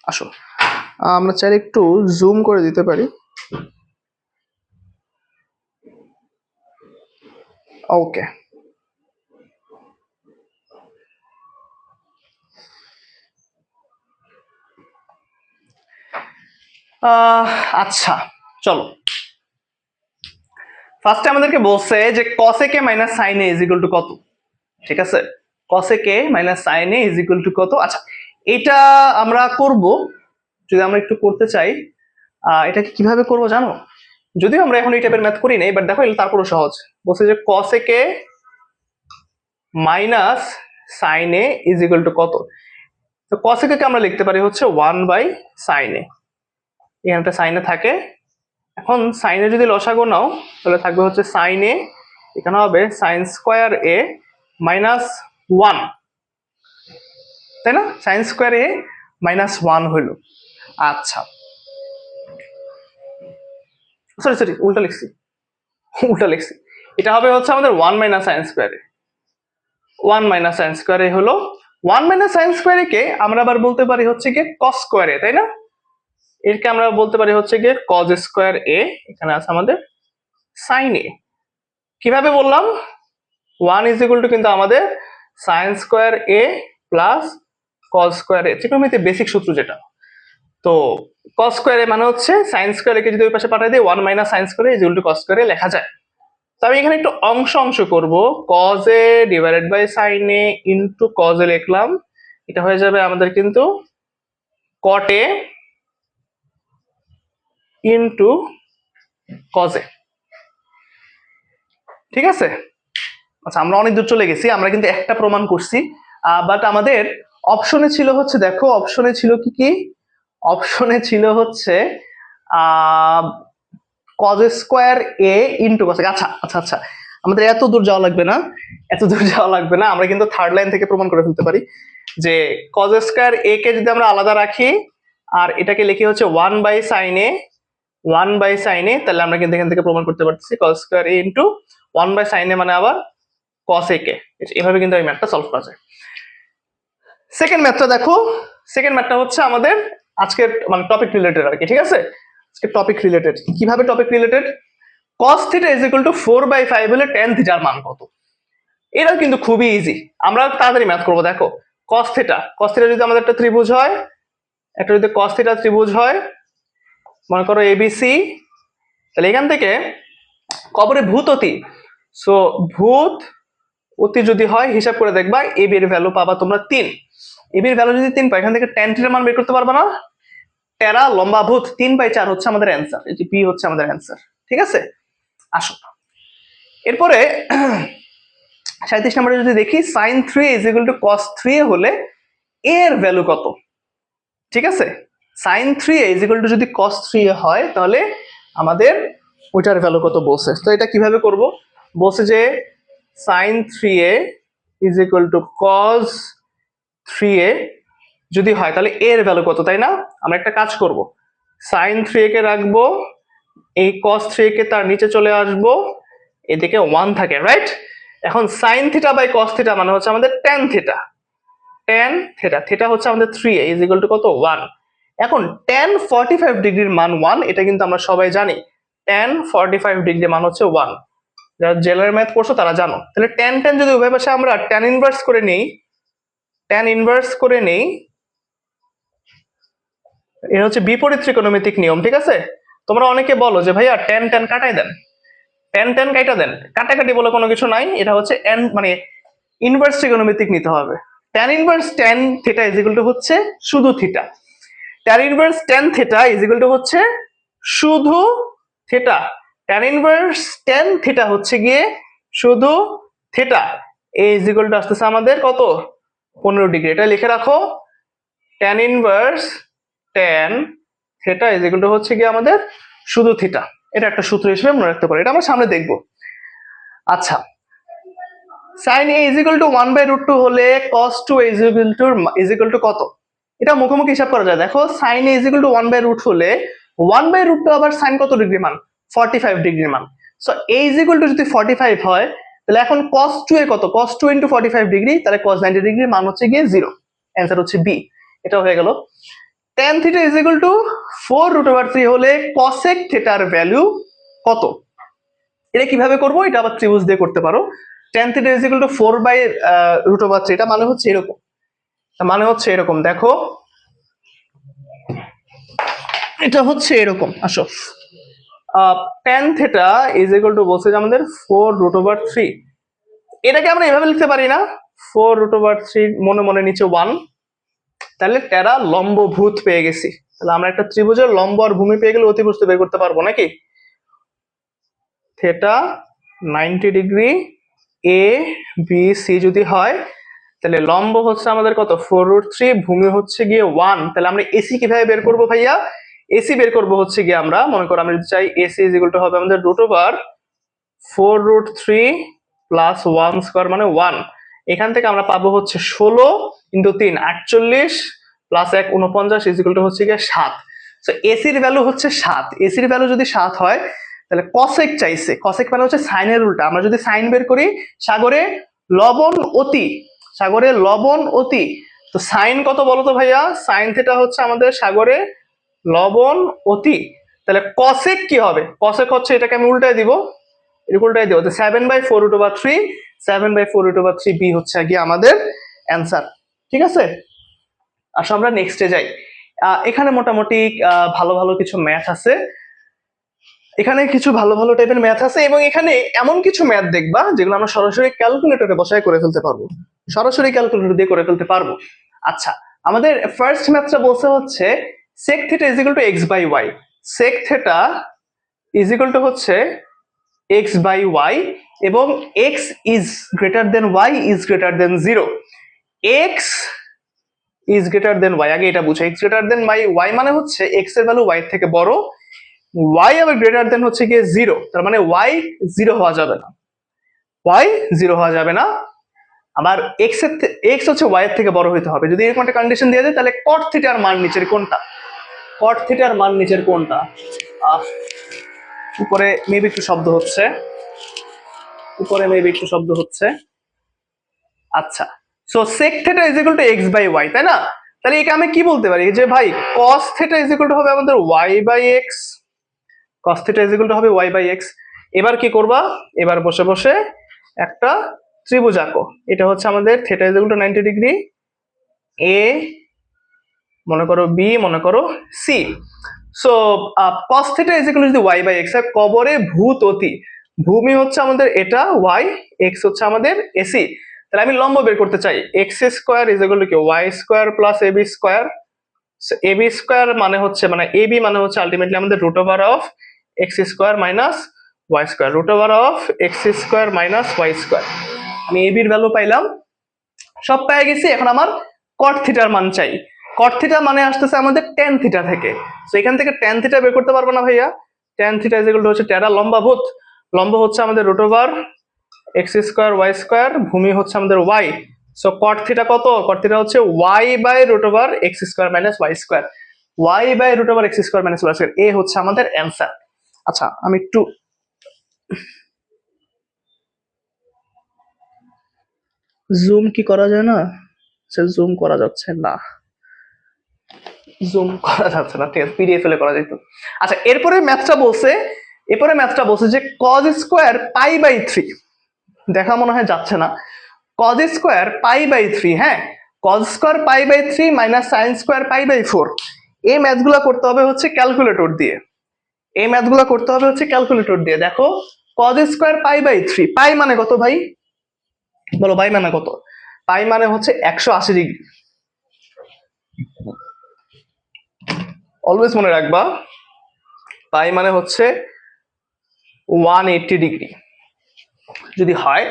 আসো আমরা চাইলে একটু জুম করে দিতে পারি, ওকে। আচ্ছা চলো, ফার্স্টে আমাদেরকে বলছে যে cosec a minus sin a is equal to কত, ঠিক আছে? cosec a minus sin a is equal to কত। আচ্ছা এটা আমরা করব, যদি আমরা একটু করতে চাই, এটাকে কিভাবে করব জানো, যদিও আমরা এখন এই টাইপের ম্যাথ করি নাই, বাট দেখো তারপরও সহজ। বলছে যে cosec a minus sin a is equal to কত। তো cosec a কে আমরা লিখতে পারি হচ্ছে 1/sin a, এখানটা sin a থাকে, এখন sin a যদি লসাগু নাও তাহলে থাকবে হচ্ছে sin a, এখানে হবে sin স্কয়ার a মাইনাস 1, তাই না? sin স্কয়ার a মাইনাস 1 হইল। আচ্ছা সরি সরি উল্টা লিখছি, এটা হবে হচ্ছে আমাদের 1 minus sin square a, 1 minus sin square a হলো 1 মাইনাস sin স্কয়ার a কে আমরা আবার বলতে পারি হচ্ছে কি cos স্কয়ার a, তাই না? এরকে আমরা বলতে পারি হচ্ছে কি cos স্কয়ার a, এখানে আছে আমাদের sin a। কিভাবে বললাম, 1 ইজ ইকুয়াল টু কিন্তু আমাদের sin square a plus cos square a, ত্রিকোণমিতির বেসিক সূত্র যেটা। তো cos স্কয়ার a মানে হচ্ছে sin স্কয়ার a কে যদি ওই পাশে পাঠিয়ে দিই 1 minus sin square a is equal two cos square a লেখা যায়। তো আমি এখানে একটু অংশ করব, cos a divided by sin a into cos a লিখলাম, এটা হয়ে যাবে আমাদের কিন্তু cot a ইনটু কজে। ঠিক আছে, আচ্ছা আমরা অনেক দূর চলে গেছি, আমরা কিন্তু একটা প্রমাণ করছি, বাট আমাদের অপশনে ছিল হচ্ছে, দেখো অপশনে ছিল কি কি, অপশনে ছিল হচ্ছে কজ স্কোয়ার এ ইন্টু কসেক। আচ্ছা আচ্ছা আচ্ছা, আমাদের এত দূর যাওয়া লাগবে না, এত দূর যাওয়া লাগবে না, আমরা কিন্তু থার্ড লাইন থেকে প্রমাণ করে ফেলতে পারি যে কজ স্কোয়ার এ কে যদি আমরা আলাদা রাখি আর এটাকে লিখি হচ্ছে 1/sin a, 1/sin a, তাহলে আমরা কিন্তু এখান থেকে প্রমাণ করতে পারতেছি cos square A into 1/sin a মানে আবার cos a কে। এভাবে কিন্তু এই ম্যাথটা সলভ করা যায়। সেকেন্ড ম্যাথটা দেখো, সেকেন্ড ম্যাথটা হচ্ছে আমাদের আজকের মানে টপিক রিলেটেড আর কি। ঠিক আছে, আজকে টপিক রিলেটেড। কিভাবে topic related? cos theta is equal two 4/5 হলে tan থিটার মান কত? এটা কিন্তু খুবই ইজি, আমরা তাড়াতাড়ি ম্যাথ করবো। দেখো cos থিটা, cos থিটা যদি আমাদের একটা ত্রিভুজ হয়, একটা যদি cos থিটা ত্রিভুজ হয়, মনে করো এবিসি, তাহলে এখান থেকে কবরে ভূত অতি, সো ভূত অতি যদি হয় হিসাব করে দেখবা এবি এর ভ্যালু পাবা তোমরা 3। এবি এর ভ্যালু যদি 3 পাই, এখান থেকে tan থিটার মান বের করতে পারবা না? টেরা লম্বা ভূত 3/4 হচ্ছে আমাদের অ্যান্সার, এই যে পি হচ্ছে আমাদের অ্যান্সার। ঠিক আছে, আসো এরপরে 37 নম্বরে যদি দেখি sin 3 is equal two cos 3 হলে এর ভ্যালু কত? ঠিক আছে, sin 3 ইজ ইকুয়াল টু যদি cos 3 হয় তাহলে আমাদের ওইটার ভ্যালু কত বলছে। তো এটা কিভাবে করব? বলছে যে sin 3a is equal two cos 3a যদি হয় তাহলে এর ভ্যালু কত, তাই না? আমরা একটা কাজ করব, sin 3a কে রাখবো, এই cos 3a কে তার নিচে চলে আসবো, এদিকে 1 থাকে, রাইট? এখন sin theta by cos theta মানে হচ্ছে আমাদের tan theta, tan theta, theta হচ্ছে আমাদের 3a ইজ ইকুয়াল টু কত? 1। এখন tan 45 ডিগ্রির মান 1, এটা কিন্তু আমরা সবাই জানি, tan 45 ডিগ্রি মান হচ্ছে 1, যারা জেনারেল ম্যাথ পড়ছো তারা জানো। তাহলে tan tan যদি উভয় পাশে আমরা tan ইনভার্স করে নেই, tan ইনভার্স করে নেই, এটা হচ্ছে বিপরীত ত্রিকোণমিতিক নিয়ম। ঠিক আছে, তোমরা অনেকে বলো যে ভাইয়া tan tan কাটাই দেন, tan tan কাটা দেন, কাটাকাটি বলে কোনো কিছু নাই, এটা হচ্ছে মানে ইনভার্স ত্রিকোণমিতিক নিতে হবে। tan inverse tan theta is equal to হচ্ছে শুধু theta, tan inverse tan theta is equal to হচ্ছে শুধু theta, tan inverse tan theta হচ্ছে গিয়ে শুধু theta, A is equal two আসতেছে আমাদের কত? 15 ডিগ্রি। এটা লিখে রাখো, tan inverse tan theta is equal to হচ্ছে গিয়ে আমাদের শুধু থিটা। এটা একটা সূত্র হিসেবে মনে রাখতে পারো, এটা আমরা সামনে দেখব। আচ্ছা, sin a is equal two 1/√2 হলে cos 2 ইজ ইকুয়াল টু কত? এটা মুখোমুখি হিসাব করা যায়। দেখো sin a is equal two 1/√2 হলে 1/√2 আবার sin কত ডিগ্রি মান? 45 ডিগ্রি মান। So a is equal to যদি 45 হয় তাহলে এখন cos 2 এর কত? cos 2 ইনটু 45 ডিগ্রি, তাহলে cos 90 ডিগ্রির মান হচ্ছে গিয়ে 0, অ্যান্সার হচ্ছে বি। এটা হয়ে গেল। tan theta is equal two 4√3 হলে cosec থিটার ভ্যালু কত? এটা কিভাবে করব? এটা আবার ত্রিভুজ দিয়ে করতে পারো। tan theta is equal two 4/√3, এটা মানে হচ্ছে এরকম, মানে হচ্ছে এরকম, দেখো এটা হচ্ছে এরকম। আসো, tan theta is equal two বলছে যে আমাদের 4√3, এটাকে আমরা এভাবে লিখতে পারি না, 4√3 মনে মনে নিচে 1, তাহলে টেরা লম্ব ভূত পেয়ে গেছি। তাহলে আমরা একটা ত্রিভুজের লম্ব আর ভূমি পেয়ে গেলে অতিভুজ বের করতে পারবো নাকি? Theta 90 degree A B C যদি হয় তাহলে লম্ব হচ্ছে আমাদের কত? 4√3, ভূমি হচ্ছে গিয়ে 1। তাহলে আমরা এসি কিভাবে বের করব ভাইয়া? এসি বের করব হচ্ছে গিয়ে আমরা মনে করো আমরা যদি চাই এসি ইজ ইকুয়াল টু হবে আমাদের √4√3 প্লাস 1 স্কয়ার মানে 1। এখান থেকে আমরা পাবো হচ্ছে 16 into 3 48 plus 1 49 is equal to হচ্ছে গিয়ে 7। সো এসির ভ্যালু হচ্ছে 7, এসির ভ্যালু যদি 7 হয় তাহলে কসেক চাইছে, কসেক মানে হচ্ছে সাইনের উল্টা। আমরা যদি সাইন বের করি, সাগরে লবণ অতি, সাগরে লবণ অতি, তো সাইন কত বলো তো ভাইয়া? সাইন থিটা হচ্ছে আমাদের সাগরে লবণ অতি, তাহলে কসেক কি হবে? কসেক হচ্ছে, এটাকে আমি উল্টায় দিব, উল্টায় দিব, 7/4√3, 7/4√3 বি হচ্ছে গিয়ে আমাদের অ্যান্সার। ঠিক আছে, আসো আমরা নেক্সটে যাই। এখানে মোটামুটি ভালো ভালো কিছু ম্যাথ আছে, এখানে কিছু ভালো ভালো টাইপের ম্যাথ আছে, এবং এখানে এমন কিছু ম্যাথ দেখবা যেগুলো আমরা সরাসরি ক্যালকুলেটরে বসায় করে ফেলতে পারবো, সরাসরি ক্যালকুলেটর দিয়ে করে ফেলতে পারবো। আচ্ছা, আমাদের ফার্স্ট ম্যাথটা বলছে হচ্ছে sec theta is equal to x by y, sec theta is equal to হচ্ছে এক্স বাই ওয়াই, এবং x is greater than y is greater than 0। X is greater than y, আগে এটা বুঝো। এক্স গ্রেটার দেন ওয়াই মানে হচ্ছে এক্স এর ভ্যালু ওয়াই থেকে বড়, ওয়াই আবার গ্রেটার দেন হচ্ছে গিয়ে 0, তার মানে ওয়াই 0 হওয়া যাবে না, ওয়াই 0 হওয়া যাবে না। আবার এক্স হচ্ছে ওয়াই এর থেকে বড় হইতে হবে। যদি এরকম একটা কন্ডিশন দিয়ে দেয় তাহলে কট থিটার মান নিচের কোনটা, কট থিটার মান নিচের কোনটা। উপরে মেবি একটু শব্দ হচ্ছে, উপরে মেবি একটু শব্দ হচ্ছে। আচ্ছা, so sec theta is equal to x by y, তাই না? তাহলে এটা আমি কি বলতে পারি যে ভাই cos theta is equal to হবে আমাদের y by x, cos theta is equal to হবে ওয়াই বাই এক্স। এবার কি করবা, এবার বসে বসে একটা ত্রিভুজ আঁকো। এটা হচ্ছে আমাদের theta is equal to 90 degree, A মনে করো বি, মনে করো C. So cos theta is equal to যদি y বাই x হয়, কবরে ভূত অতি, ভূমি হচ্ছে আমাদের এটা y, x হচ্ছে আমাদের এসি। তাহলে আমি লম্ব বের করতে চাই, x square is equal to কি y square plus AB square. AB square মানে হচ্ছে, মানে এবি মানে হচ্ছে আলটিমেটলি আমাদের root over of x square minus y square, root over of x square minus y square. আমি এবির ভ্যালু পাইলাম, সব পেয়ে গেছি। এখন আমার কট থিটার মান চাই। কট থিটা মানে আসতেছে আমাদের ট্যান থিটা থেকে। তো এখান থেকে ট্যান থিটা বের করতে পারবো না ভাইয়া? Tan theta is equal to হচ্ছে টেরা লম্বা ভূত, লম্ব হচ্ছে আমাদের root over x square y square, ভূমি হচ্ছে আমাদের ওয়াই। সো কট থিটা কত? কট থিটা হচ্ছে y by root over x square minus y square, y by root over x square minus y square. এ হচ্ছে আমাদের অ্যান্সার। আচ্ছা, আমি একটু জুম কি করা যায় না? জুম করা যাচ্ছে না, জুম করা যাচ্ছে না, ঠিক আছে, পিডিএফ এ করা যেত। আচ্ছা, এরপরে ম্যাথটা বলছে, এরপরে ম্যাথটা বলছে যে cos স্কয়ার পাই বাই 3, দেখা মনে হয় যাচ্ছে না। cos স্কয়ার পাই বাই 3, হ্যাঁ, cos square pi by 3 minus sin square pi by 4। এই ম্যাথগুলো করতে হবে হচ্ছে ক্যালকুলেটর দিয়ে, এই ম্যাথগুলো করতে হবে হচ্ছে ক্যালকুলেটর দিয়ে। দেখো cos স্কয়ার পাই বাই 3, পাই মানে কত ভাই? বলো পাই মানে কত? পাই মানে হচ্ছে 180 ডিগ্রি। অলওয়েজ মনে রাখবা, পাই মানে হচ্ছে 180 ডিগ্রি যদি হয়,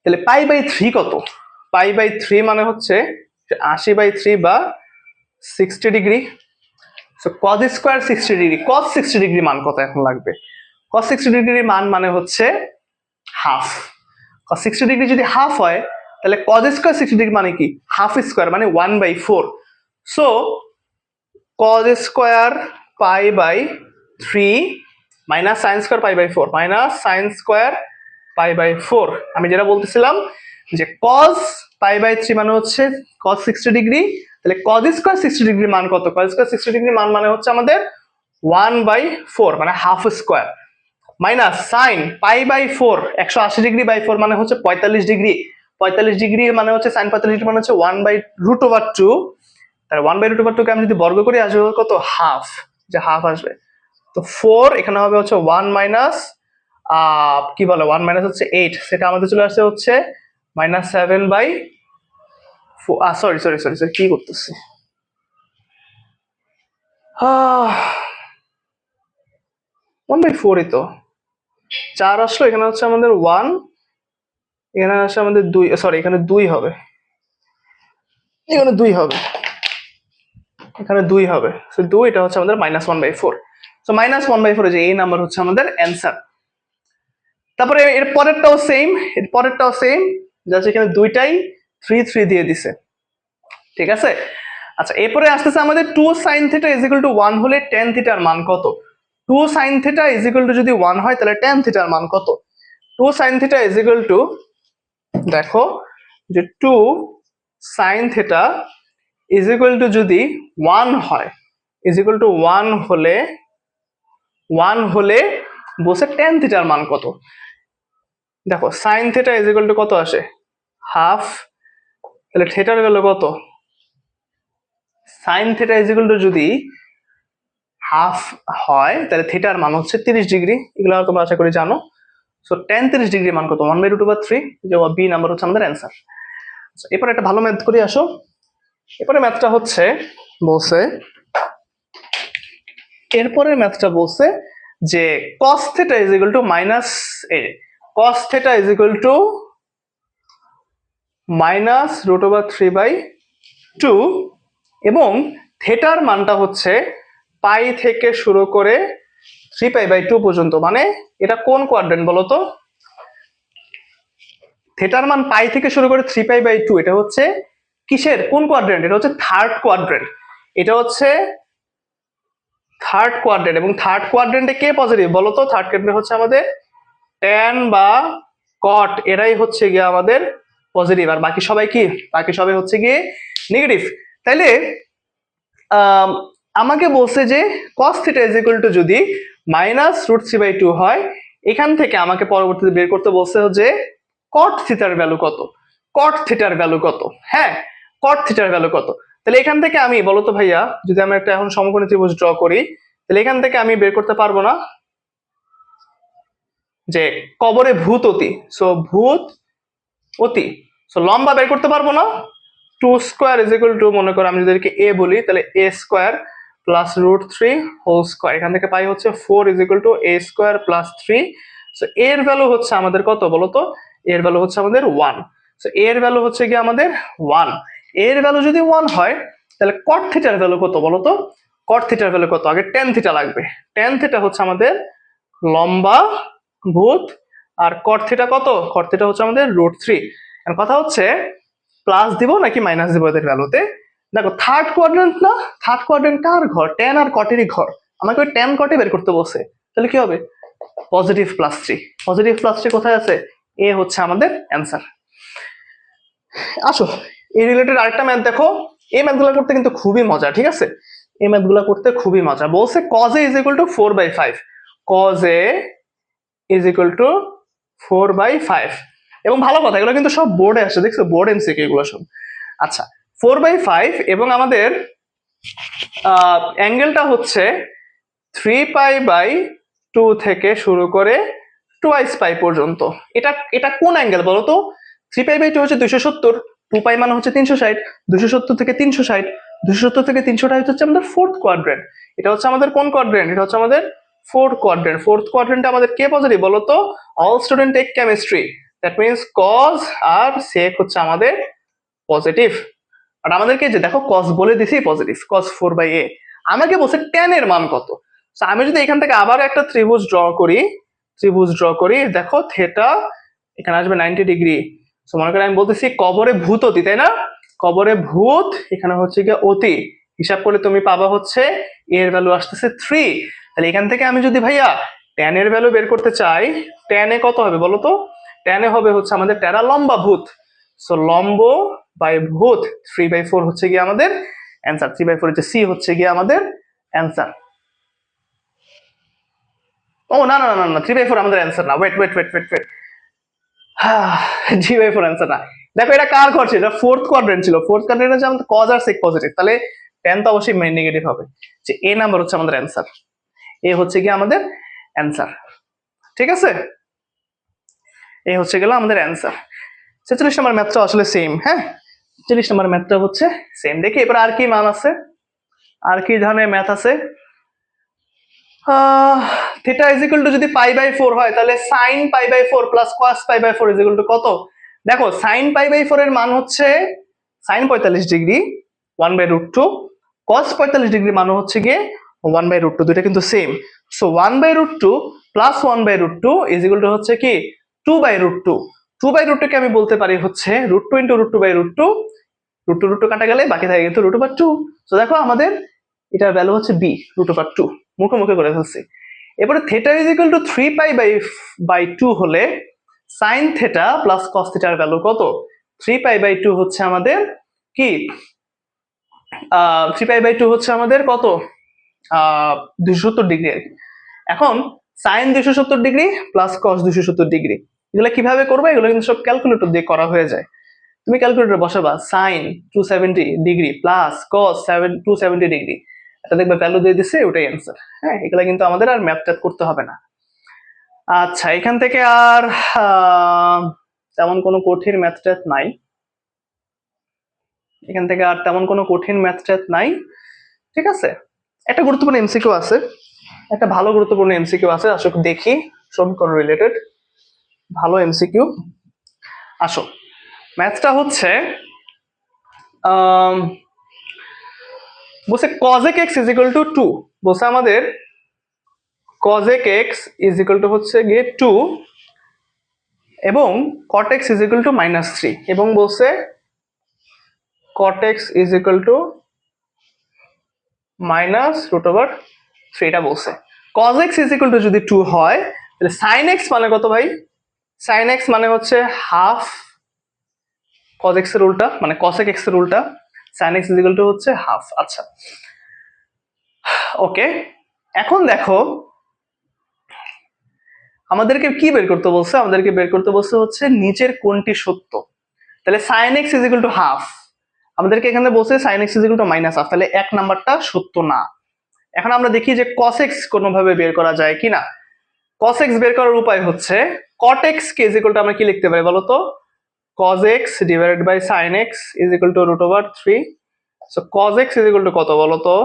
তাহলে পাই বাই 3 কত? পাই বাই 3 মানে হচ্ছে 80 বাই 3 বা 60 degree. So cos square 60 degree, cos 60 degree মান কত এখন লাগবে? cos 60 ডিগ্রির মান মানে হচ্ছে হাফ। cos 60 ডিগ্রি যদি হাফ হয়, তাহলে cos স্কয়ার 60 ডিগ্রি মানে কি? হাফ স্কয়ার মানে 1/4। So cos square pi by 3 minus sin square pi by 4, minus sin square pi by 4। আমি যেটা বলতেছিলাম যে cos পাই বাই 3 মানে হচ্ছে cos 60 ডিগ্রি, তাহলে cos স্কয়ার 60 ডিগ্রি মান কত? cos স্কয়ার 60 ডিগ্রি মান মানে হচ্ছে আমাদের 1/4 মানে half square, minus sin pi by 4 180 degree by 4 মানে হচ্ছে 45 ডিগ্রি, 45 ডিগ্রি মানে হচ্ছে sin 45 ডিগ্রি মানে হচ্ছে 1/√2। তাহলে 1/√2 কে আমি যদি বর্গ করি আসবে কত? হাফ, যে হাফ আসবে। তো 4 এখানে হবে হচ্ছে 1 মাইনাস কি বলে 1 মাইনাস হচ্ছে 8, সেটা আমাদের চলে আসছে হচ্ছে minus 7/4। Sorry sorry sorry sorry, কি করতেছি, 1/4ই তো 4 আসলো, এখানে হচ্ছে আমাদের 1, এখানে আসছে আমাদের 2, সরি এখানে 2 হবে, এখানে 2 হবে, এখানে 2 হবে। সো 2, এটা হচ্ছে আমাদের -1/4। সো -1/4 যে এই নাম্বার হচ্ছে আমাদের অ্যান্সার। তারপরে এর পরেরটাও সেম, এর পরেরটাও সেম, জাস্ট এখানে দুইটাই 3 3 দিয়ে দিছে, ঠিক আছে। আচ্ছা, এরপরে আসতেছে আমাদের 2 sin theta is equal two 1 হলে tan থিটার মান কত? 2 sin theta is equal to যদি 1 হয় তাহলে tan থিটার মান কত? 2 sin theta is equal two, দেখো যে 2 sin theta is equal to যদি 1 হয়, ইজ ইকুয়াল টু 1 হলে, 1 হলে বসে tan থিটার মান কত? দেখো sin theta is equal to কত আসে? হাফ, তাহলে থিটার ভ্যালু কত? sin theta is equal to যদি হাফ হয় তাহলে থিটার মান হচ্ছে 30 ডিগ্রি, এগুলো তোমরা আশা করি জানো। সো tan 30 ডিগ্রি মান কত? 1/√3, যে বি নাম্বার হচ্ছে আমাদের অ্যান্সার। এরপর একটা ভালো ম্যাথ করে আসো। এরপরে ম্যাথটা হচ্ছে বলছে, এরপরের ম্যাথটা বলছে যে cos theta is equal to minus cos theta is equal to minus root over 3/2 এবং থেটার মানটা হচ্ছে পাই থেকে শুরু করে 3π/2 পর্যন্ত। মানে এটা কোন কোয়াড্রেন্ট বলো তো? থেটার মান পাই থেকে শুরু করে 3π/2, এটা হচ্ছে কিসের কোন কোয়াড্রেন্ট? এটা হচ্ছে থার্ড কোয়াড্রেন্ট। এটা হচ্ছে থার্ড কোয়াড্রেন্ট, এবং থার্ড কোয়াড্রেন্টে কে পজিটিভ বলো তো? থার্ড কোয়াড্রেন্ট হচ্ছে আমাদের ট্যান বা কট, এরাই হচ্ছে গিয়ে আমাদের পজিটিভ, আর বাকি সবাই কি? বাকি সবাই হচ্ছে গিয়ে নেগেটিভ। তাইলে আমাকে বলছে যে cos theta is equal to যদি -√3/2 হয়, এখান থেকে আমাকে পরবর্তীতে বের করতে বলছে যে cot থিটার ভ্যালু কত, cot থিটার ভ্যালু কত। হ্যাঁ, cot থিটার ভ্যালু কত। তাহলে এখান থেকে আমি বলতো ভাইয়া, যদি আমি একটা এখন সমকোণী ত্রিভুজ ড্র করি, তাহলে এখান থেকে আমি বের করতে পারবো না যে কবরে ভূত অতি, সো ভূত অতি, সো লম্বা বের করতে পারবো না। 2² ইজ ইকুয়াল টু, মনে করো আমি যদি এ বলি, তাহলে a² প্লাস √3 হোল স্কোয়ার, এখান থেকে পাই হচ্ছে 4 is equal two a² plus 3। So এর ভ্যালু হচ্ছে আমাদের কত বলতো? এর ভ্যালু হচ্ছে আমাদের 1। সো এর ভ্যালু হচ্ছে কি আমাদের 1। এর ভ্যালু যদি 1 হয়, তাহলে cot থিটার ভ্যালু কত বলতো? cot থিটার ভ্যালু কত? আগে tan থিটা লাগবে। tan থিটা হচ্ছে আমাদের লম্বা ভূত, আর cot থিটা কত? cot থিটা হচ্ছে আমাদের √3। আর কথা হচ্ছে প্লাস দিব নাকি মাইনাস দিব এদের ভ্যালুতে। দেখো থার্ড কোয়াড্রেন্ট না, থার্ড কোয়াড্রেন্ট কার ঘর? ট্যান আর কটেরই ঘর। আমাকে ওই ট্যান কটে বের করতে বলছে, তাহলে কি হবে? পজিটিভ +3। পজিটিভ +3 কোথায় আছে? এ হচ্ছে আমাদের অ্যান্সার। আসো এই রিলেটেড আরেকটা ম্যাথ দেখো। এই ম্যাথগুলো করতে কিন্তু খুবই মজা, ঠিক আছে? এই ম্যাথগুলো করতে খুবই মজা। বলছে cos a is equal two 4/5, cos a is equal two 4/5। এবং ভালো কথা, এগুলো কিন্তু সব বোর্ডে আসে, দেখছো? বোর্ড এমসিকিউ এগুলো সব। আচ্ছা, 4/5 এবং আমাদের অ্যাঙ্গেলটা হচ্ছে 3π/2 থেকে শুরু করে 2π পর্যন্ত। এটা এটা কোন অ্যাঙ্গেল বলো তো? 3π/2 হচ্ছে 270, 2π মানে হচ্ছে 360, 270 থেকে 360, 270 থেকে 360 হচ্ছে আমাদের ফোর্থ কোয়াড্রেন্ট। এটা হচ্ছে আমাদের কোন কোয়াড্রেন্ট? এটা হচ্ছে আমাদের ফোর্থ কোয়াড্রেন্ট। ফোর্থ কোয়াড্রেন্টে আমাদের কে পজিটিভ বলো তো? All student take chemistry, that means cos আর sec হচ্ছে আমাদের পজিটিভ। আর আমাদেরকে যে দেখো cos বলে দিছি পজিটিভ, cos 4/a। আমাকে বলছে tan এর মান কত। সো আমি যদি এখান থেকে আবার একটা ত্রিভুজ ড্র করি, দেখো থেটা এখানে আসবে 90 ডিগ্রি। সো মনে করি আমি বলতেছি কবরে ভূত অতি, তাই না? কবরে ভূত, এখানে হচ্ছে গিয়ে অতি, হিসাব করলে তুমি পাবা হচ্ছে এর ভ্যালু আসতেছে 3। তাহলে এখান থেকে আমি যদি ভাইয়া tan এর ভ্যালু বের করতে চাই, tan এ কত হবে বলো তো? tan এ হবে হচ্ছে আমাদের টেরা লম্বা ভূত, সো লম্ব বাই ভূত 3/4 হচ্ছে গিয়ে আমাদের অ্যান্সার। 3/4 হচ্ছে সি, হচ্ছে গিয়ে আমাদের অ্যান্সার। ও না না না না, 3/4 আমাদের অ্যান্সার না। Wait wait wait wait wait 3/4 answer না। দেখো এটা কার ঘর ছিল? এটা ফোর্থ কোয়াড্রেন্ট ছিল। ফোর্থ কোয়াড্রেন্টে যে আমাদের কজ আর সেক পজিটিভ, তাহলে tan তো অবশ্যই নেগেটিভ হবে। যে এ নাম্বার হচ্ছে আমাদের অ্যান্সার, এ হচ্ছে গিয়ে আমাদের অ্যান্সার। ঠিক আছে, এই হচ্ছে গেল আমাদের অ্যান্সার। 46 নম্বর ম্যাথটা আসলে সেম। হ্যাঁ, 46 নম্বর ম্যাথটা হচ্ছে সেম। দেখি এবার আর কি মান আছে, আর কি ধরনের ম্যাথ আছে। থিটা ইজ ইকুয়াল টু যদি π/4 হয়, তাহলে sin π/4 plus cos π/4 is equal to কত? দেখো sin π/4 এর মান হচ্ছে sin 45 ডিগ্রি 1/√2, cos 45 ডিগ্রি মান হচ্ছে গিয়ে 1/√2, দুটো কিন্তু same. So 1/√2 plus 1/√2 is equal to হচ্ছে কি 2/√2। 2/√2 কে আমি বলতে পারি হচ্ছে √2 ইন্টু √2/√2, √2 কাটা গেলে বাকি থাকে কিন্তু √2/2। সো দেখো আমাদের এটার ভ্যালু হচ্ছে b, √2, মুখে মুখে করে ফেলছি। এবারে থেটা ইজ ইকুয়াল টু 3π/2 হলে সাইন থেটা প্লাস কস থেটার ভ্যালু কত? 3π/2 হচ্ছে আমাদের কি 3π/2 হচ্ছে আমাদের কত? 270 ডিগ্রি আর কি। এখন sine 270 degree plus cos 270 degree, এগুলো কিভাবে করবে? এগুলো কিন্তু সব ক্যালকুলেটর দিয়ে করা হয়ে যায়। তুমি ক্যালকুলেটরে বসাবা sine 270 degree plus cos 270 degree, এটা দেখবে ভ্যালু দিয়ে দিছে, ওটাই অ্যান্সার। হ্যাঁ, এগুলা কিন্তু আমাদের আর ম্যাথ ট্যাথ করতে হবে না। আচ্ছা, এখান থেকে আর তেমন কোনো কঠিন ম্যাথ ট্যাথ নাই, এখান থেকে আর তেমন কোনো কঠিন ম্যাথ ট্যাথ নাই। ঠিক আছে, একটা গুরুত্বপূর্ণ এমসিকিউ আছে, একটা ভালো গুরুত্বপূর্ণ এমসিকিউ আছে, আসো দেখি, সমীকরণ রিলেটেড ভালো এমসিকিউ। আসো, ম্যাথটা হচ্ছে বলছে cosec x is equal two 2, বলছে আমাদের cosec x is equal to হচ্ছে গিয়ে 2 এবং cot x is equal to -3 এবং বলছে cot x is equal to -√3 এটা বলছে। cos x is equal to যদি 2 হয় তাহলে sin x মানে কত ভাই? sin x মানে হচ্ছে হাফ cos x এর উল্টা, মানে cosec x এর উল্টা, sin x is equal to হচ্ছে হাফ। আচ্ছা ওকে, এখন দেখো আমাদেরকে কি বের করতে বলছে? আমাদেরকে বের করতে বলছে হচ্ছে নিচের কোনটি সত্য। তাহলে sin x is equal to half, আমাদেরকে এখানে বলছে sin x is equal two -half, তাহলে এক নাম্বারটা সত্য না। এখন আমরা দেখি যে cos x কোনোভাবে বের করা যায় কিনা। cos x বের করার উপায় হচ্ছে cot x কে ইজ ইকুয়াল টু আমরা কি লিখতে পারি বলো তো? cos x divided by sin x is equal to √3। So cos x is equal to কত বলো তো?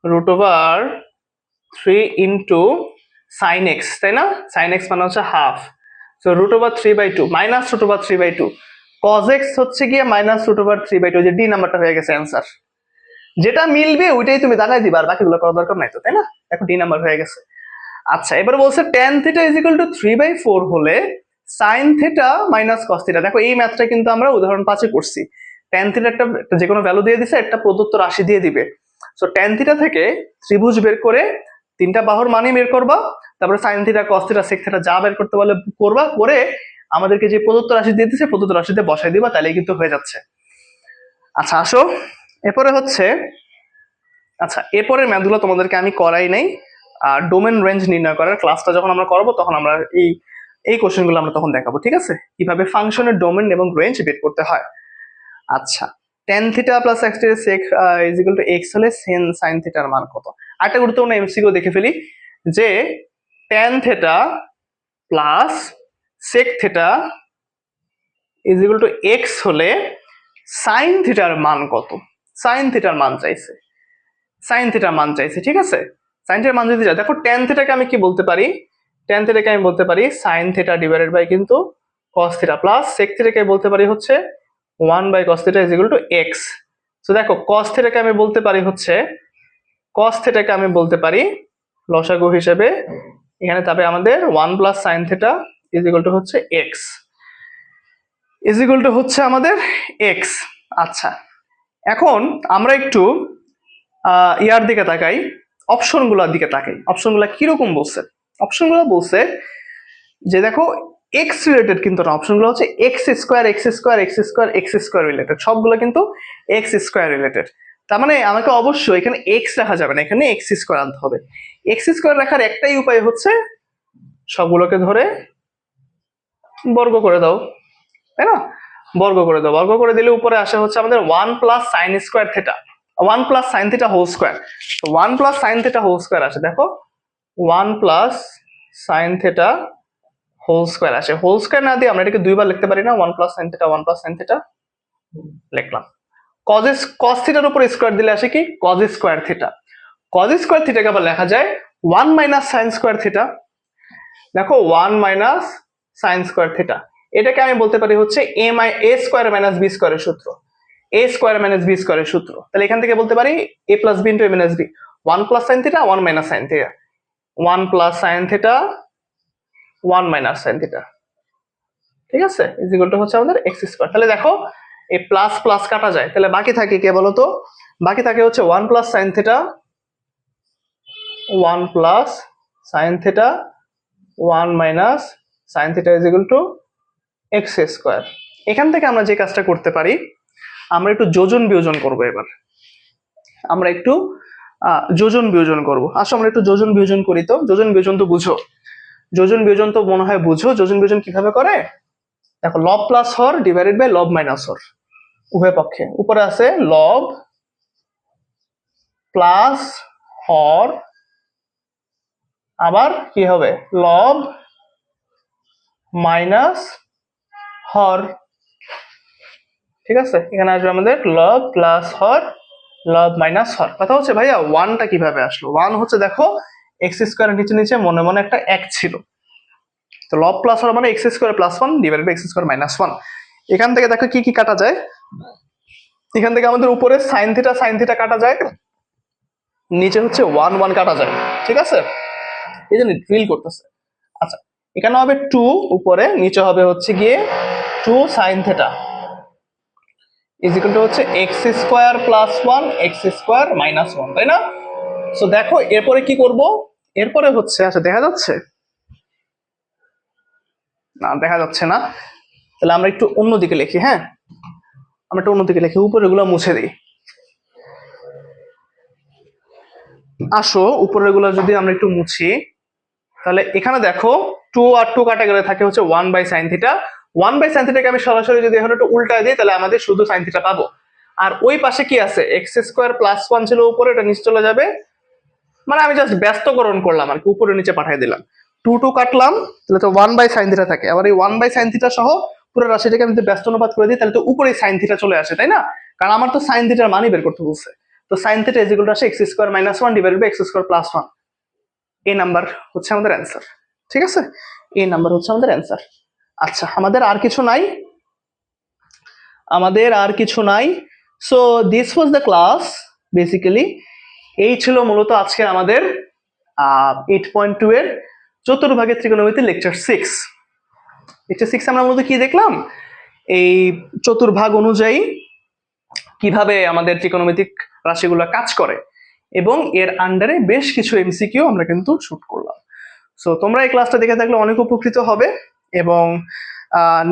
√3 ইনটু sin x, তাই না? sin x মানে হচ্ছে হাফ, সো √3/2 -√3/2। cos x হচ্ছে গিয়ে -√3/2, যে ডি নাম্বারটা হয়ে গেছে অ্যান্সার। যেটা মিলবে ওইটাই তুমি দাগাই দিবা, আর বাকিগুলো করার দরকার নাই তো, তাই না? এখন ডি নাম্বার হয়ে গেছে। আচ্ছা এবার বলছে tan theta is equal two 3/4 হলে sin theta minus cos theta. দেখো এই ম্যাথটা কিন্তু আমরা উদাহরণ 5 এ করছি। tan থিটা একটা যে কোনো ভ্যালু দিয়ে দিছে, একটা প্রদত্ত রাশি দিয়ে দিবে। সো tan থিটা থেকে ত্রিভুজ বের করে তিনটা বাহুর মানে বের করবা, তারপরে sin theta cos theta sec theta যা বের করতে বলে করবা, করে আমাদেরকে যে প্রদত্ত রাশি দিয়ে দিছে প্রদত্ত রাশিতে বসাই দিবা, তাহলেই কিন্তু হয়ে যাচ্ছে। আচ্ছা আসো এরপরে হচ্ছে, আচ্ছা এরপরের ম্যাথগুলো তোমাদেরকে আমি করাই নাই, আর ডোমেন রেঞ্জ নির্ণয় করার ক্লাসটা যখন আমরা করাবো তখন আমরা এই কোশ্চেনগুলো আমরা তখন দেখাবো, ঠিক আছে? কিভাবে ফাংশনের ডোমেন এবং রেঞ্জ বের করতে হয়। আচ্ছা tan theta plus x sec is equal to x হলে sin থিটার মান কত? আরেকটা গুরুত্বপূর্ণ এমসিকিউ দেখে ফেলি, যে tan theta plus sec theta is equal to x হলে sin থিটার মান কত? sin থিটার মান চাইছে, sin থিটার মান চাইছে, ঠিক আছে? sin থিটার মান যদি যায়, দেখো tan থিটাকে আমি কি বলতে পারি? tan থিটাকে আমি বলতে পারি sin থিটা ডিভাইডেড বাই কিন্তু cos থিটা, প্লাস sec থিটাকে বলতে পারি হচ্ছে 1/cos theta is equal to x। So দেখো cos থিটাকে আমি বলতে পারি হচ্ছে, cos থিটাকে আমি বলতে পারি লসাগু হিসেবে এখানে তবে আমাদের 1 plus sin theta is equal to হচ্ছে x, ইজ ইকুয়াল টু হচ্ছে আমাদের x। আচ্ছা এখন আমরা একটু ইয়ার দিকে তাকাই, অপশনগুলোর দিকে তাকাই। অপশনগুলো কিরকম বলছে? অপশনগুলো বলছে যে দেখো এক্স রিলেটেড কিন্তু না, অপশনগুলো হচ্ছে x square x square x square x square related, সবগুলো কিন্তু এক্স স্কোয়ার রিলেটেড। তার মানে আমাকে অবশ্যই এখানে এক্স রাখা যাবে না, এখানে এক্স স্কোয়ার আনতে হবে। এক্স স্কোয়ার রাখার একটাই উপায় হচ্ছে সবগুলোকে ধরে বর্গ করে দাও, তাই না? বর্গ করে দাও, বর্গ করে দিলে উপরে আসে হচ্ছে আমাদের 1 plus sine square theta, 1 plus sine theta whole square. 1 plus sine theta whole square আসে, দেখো 1 plus sine theta whole square আসে। হোল স্কোয়ার না দিয়ে আমরা এটাকে দুইবার লিখতে পারি না? 1 plus sine theta 1 plus sine theta লিখলাম। কজ থিটার উপর স্কোয়ার দিলে আসে কি? Cos square theta. Cos square থিটাকে আবার লেখা যায় 1 মাইনাস সাইন স্কোয়ার থিটা। দেখো 1 মাইনাস সাইন স্কোয়ার থিটা, এটাকে আমি বলতে পারি হচ্ছে এ স্কোয়ার মাইনাস বি স্কোয়ারের সূত্র, এ স্কোয়ার মাইনাস বি স্কোয়ারের সূত্র। তাহলে এখান থেকে বলতে পারি A plus B into A minus B, 1 plus sine theta 1 minus sine theta, 1 plus sine theta 1 minus sine theta, ঠিক আছে? ইজ ইকুয়াল টু হচ্ছে আমাদের এক্স স্কোয়ার। তাহলে দেখো এই প্লাস প্লাস কাটা যায়, তাহলে বাকি থাকে কে বলো তো? বাকি থাকে হচ্ছে 1 plus sine theta 1 plus sine theta 1 minus sine theta is equal to x square. এখান থেকে আমরা যে কাজটা করতে পারি, আমরা একটু যোজন বিয়োজন করব। এবার আমরা একটু যোজন বিয়োজন করব। আসো আমরা একটু যোজন বিয়োজন করি তো। যোজন বিয়োজন তো বুঝো, যোজন বিয়োজন তো মনে হয় বুঝো। যোজন বিয়োজন কিভাবে করে দেখো, লব প্লাস হর ডিভাইডেড বাই লব মাইনাস হর, উভয় পক্ষে উপরে আছে লব প্লাস হর, আবার কি হবে লব মাইনাস হর, ঠিক আছে? এখানে আসবে আমাদের লব প্লাস হর লব মাইনাস হর। কথা হচ্ছে ভাইয়া ওয়ানটা কিভাবে আসলো? ওয়ান হচ্ছে দেখো এক্স স্কোয়ারের নিচে নিচে মনে মনে একটা এক ছিল, তো লব প্লাস ওয়ান মানে x square plus one divided by x square minus one. এখান থেকে দেখো কি কি কাটা যায়। এখান থেকে আমাদের উপরে সাইন থিটা কাটা যায়, নিচে হচ্ছে ওয়ান ওয়ান কাটা যায়, ঠিক আছে, এই জন্য ড্রিল করতেছে। আচ্ছা, এখানে হবে টু উপরে, নিচে হবে হচ্ছে গিয়ে two sine theta is equal to হচ্ছে x square plus one x square minus one, তাই না? সো দেখো এরপরে কি করব, এরপরে হচ্ছে, আচ্ছা দেখা যাচ্ছে না, দেখা যাচ্ছে না, তাহলে আমরা একটু অন্যদিকে লিখি। হ্যাঁ, আমরা একটু অন্যদিকে লিখি, উপরে গুলো মুছে দিই। আসো উপরের গুলো যদি আমরা একটু মুছি, তাহলে এখানে দেখো টু আর টু কাটা গেলে থাকে হচ্ছে one by sine theta. One by sine থিটাকে আমি সরাসরি যদি এখন একটু উল্টায় দিই, তাহলে আমাদের শুধু সাইন থিটা পাবো। আর ওই পাশে কি আছে, এক্স স্কোয়ার প্লাস ওয়ান ছিল উপরে, এটা নিচে চলে যাবে, মানে আমি জাস্ট ব্যস্তকরণ করলাম আর কি, উপরে নিচে পাঠিয়ে দিলাম। টু টু কাটলাম, তাহলে তো ওয়ান বাই সাইন থিটা থাকে। আবার এই ওয়ান বাই সাইন থিটা সহ পুরো রাশিটাকে আমি যদি ব্যস্ত অনুপাত করে দিই, তাহলে তো উপরে সাইন থিটা চলে আসে, তাই না? কারণ আমার তো সাইন থিটার মানই বের করতে বলছে। তো sine theta is equal to আসে x square minus one divided by x square plus one. এই নাম্বার হচ্ছে আমাদের অ্যান্সার, ঠিক আছে, এই নাম্বার হচ্ছে আমাদের অ্যান্সার। আচ্ছা, আমাদের আর কিছু নাই, আমাদের আর কিছু নাই। So this was the class basically. এই ছিল মূলত আজকে আমাদের 8.2 এর চতুর্ভাগের ত্রিকোণমিতি লেকচার 6। লেকচার 6 আমরা মূলত কি দেখলাম, এই চতুর্ভাগ অনুযায়ী কিভাবে আমাদের ত্রিকোণমিতিক রাশিগুলো কাজ করে, এবং এর আন্ডারে বেশ কিছু এমসিকিউ আমরা কিন্তু শুট করলাম। সো তোমরা এই ক্লাসটা দেখে থাকলে অনেক উপকৃত হবে। এবং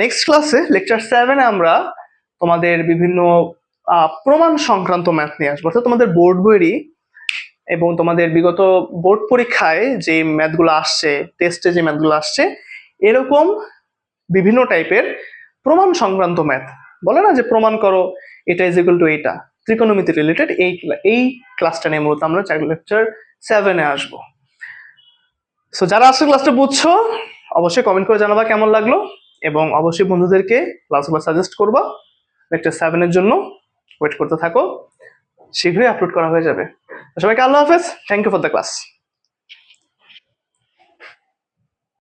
নেক্সট ক্লাসে লেকচার 7-এ আমরা তোমাদের বিভিন্ন প্রমাণ সংক্রান্ত ম্যাথ নিয়ে আসবো, অর্থাৎ তোমাদের বোর্ড বইয়েরই এবং তোমাদের বিগত বোর্ড পরীক্ষায় যে ম্যাথগুলো আসছে, টেস্টে যে ম্যাথগুলো আসছে, এরকম বিভিন্ন টাইপের প্রমাণ সংক্রান্ত ম্যাথ, বলে না যে প্রমাণ করো এটা ইজ ইকুয়াল টু এটা, ত্রিকোণমিতি রিলেটেড, এই ক্লাসটা নিয়ে মূলত আমরা লেকচার 7-এ আসবো। সো যারা আজকের ক্লাসটা বুঝছো অবশ্যই কমেন্ট করে জানাবা কেমন লাগলো, এবং অবশ্যই বন্ধুদেরকে ক্লাসগুলো সাজেস্ট করবা। লেকচার 7-এর জন্য ওয়েট করতে থাকো, শীঘ্রই আপলোড করা হয়ে যাবে। সবাইকে আল্লাহ হাফেজ, thank you for the class.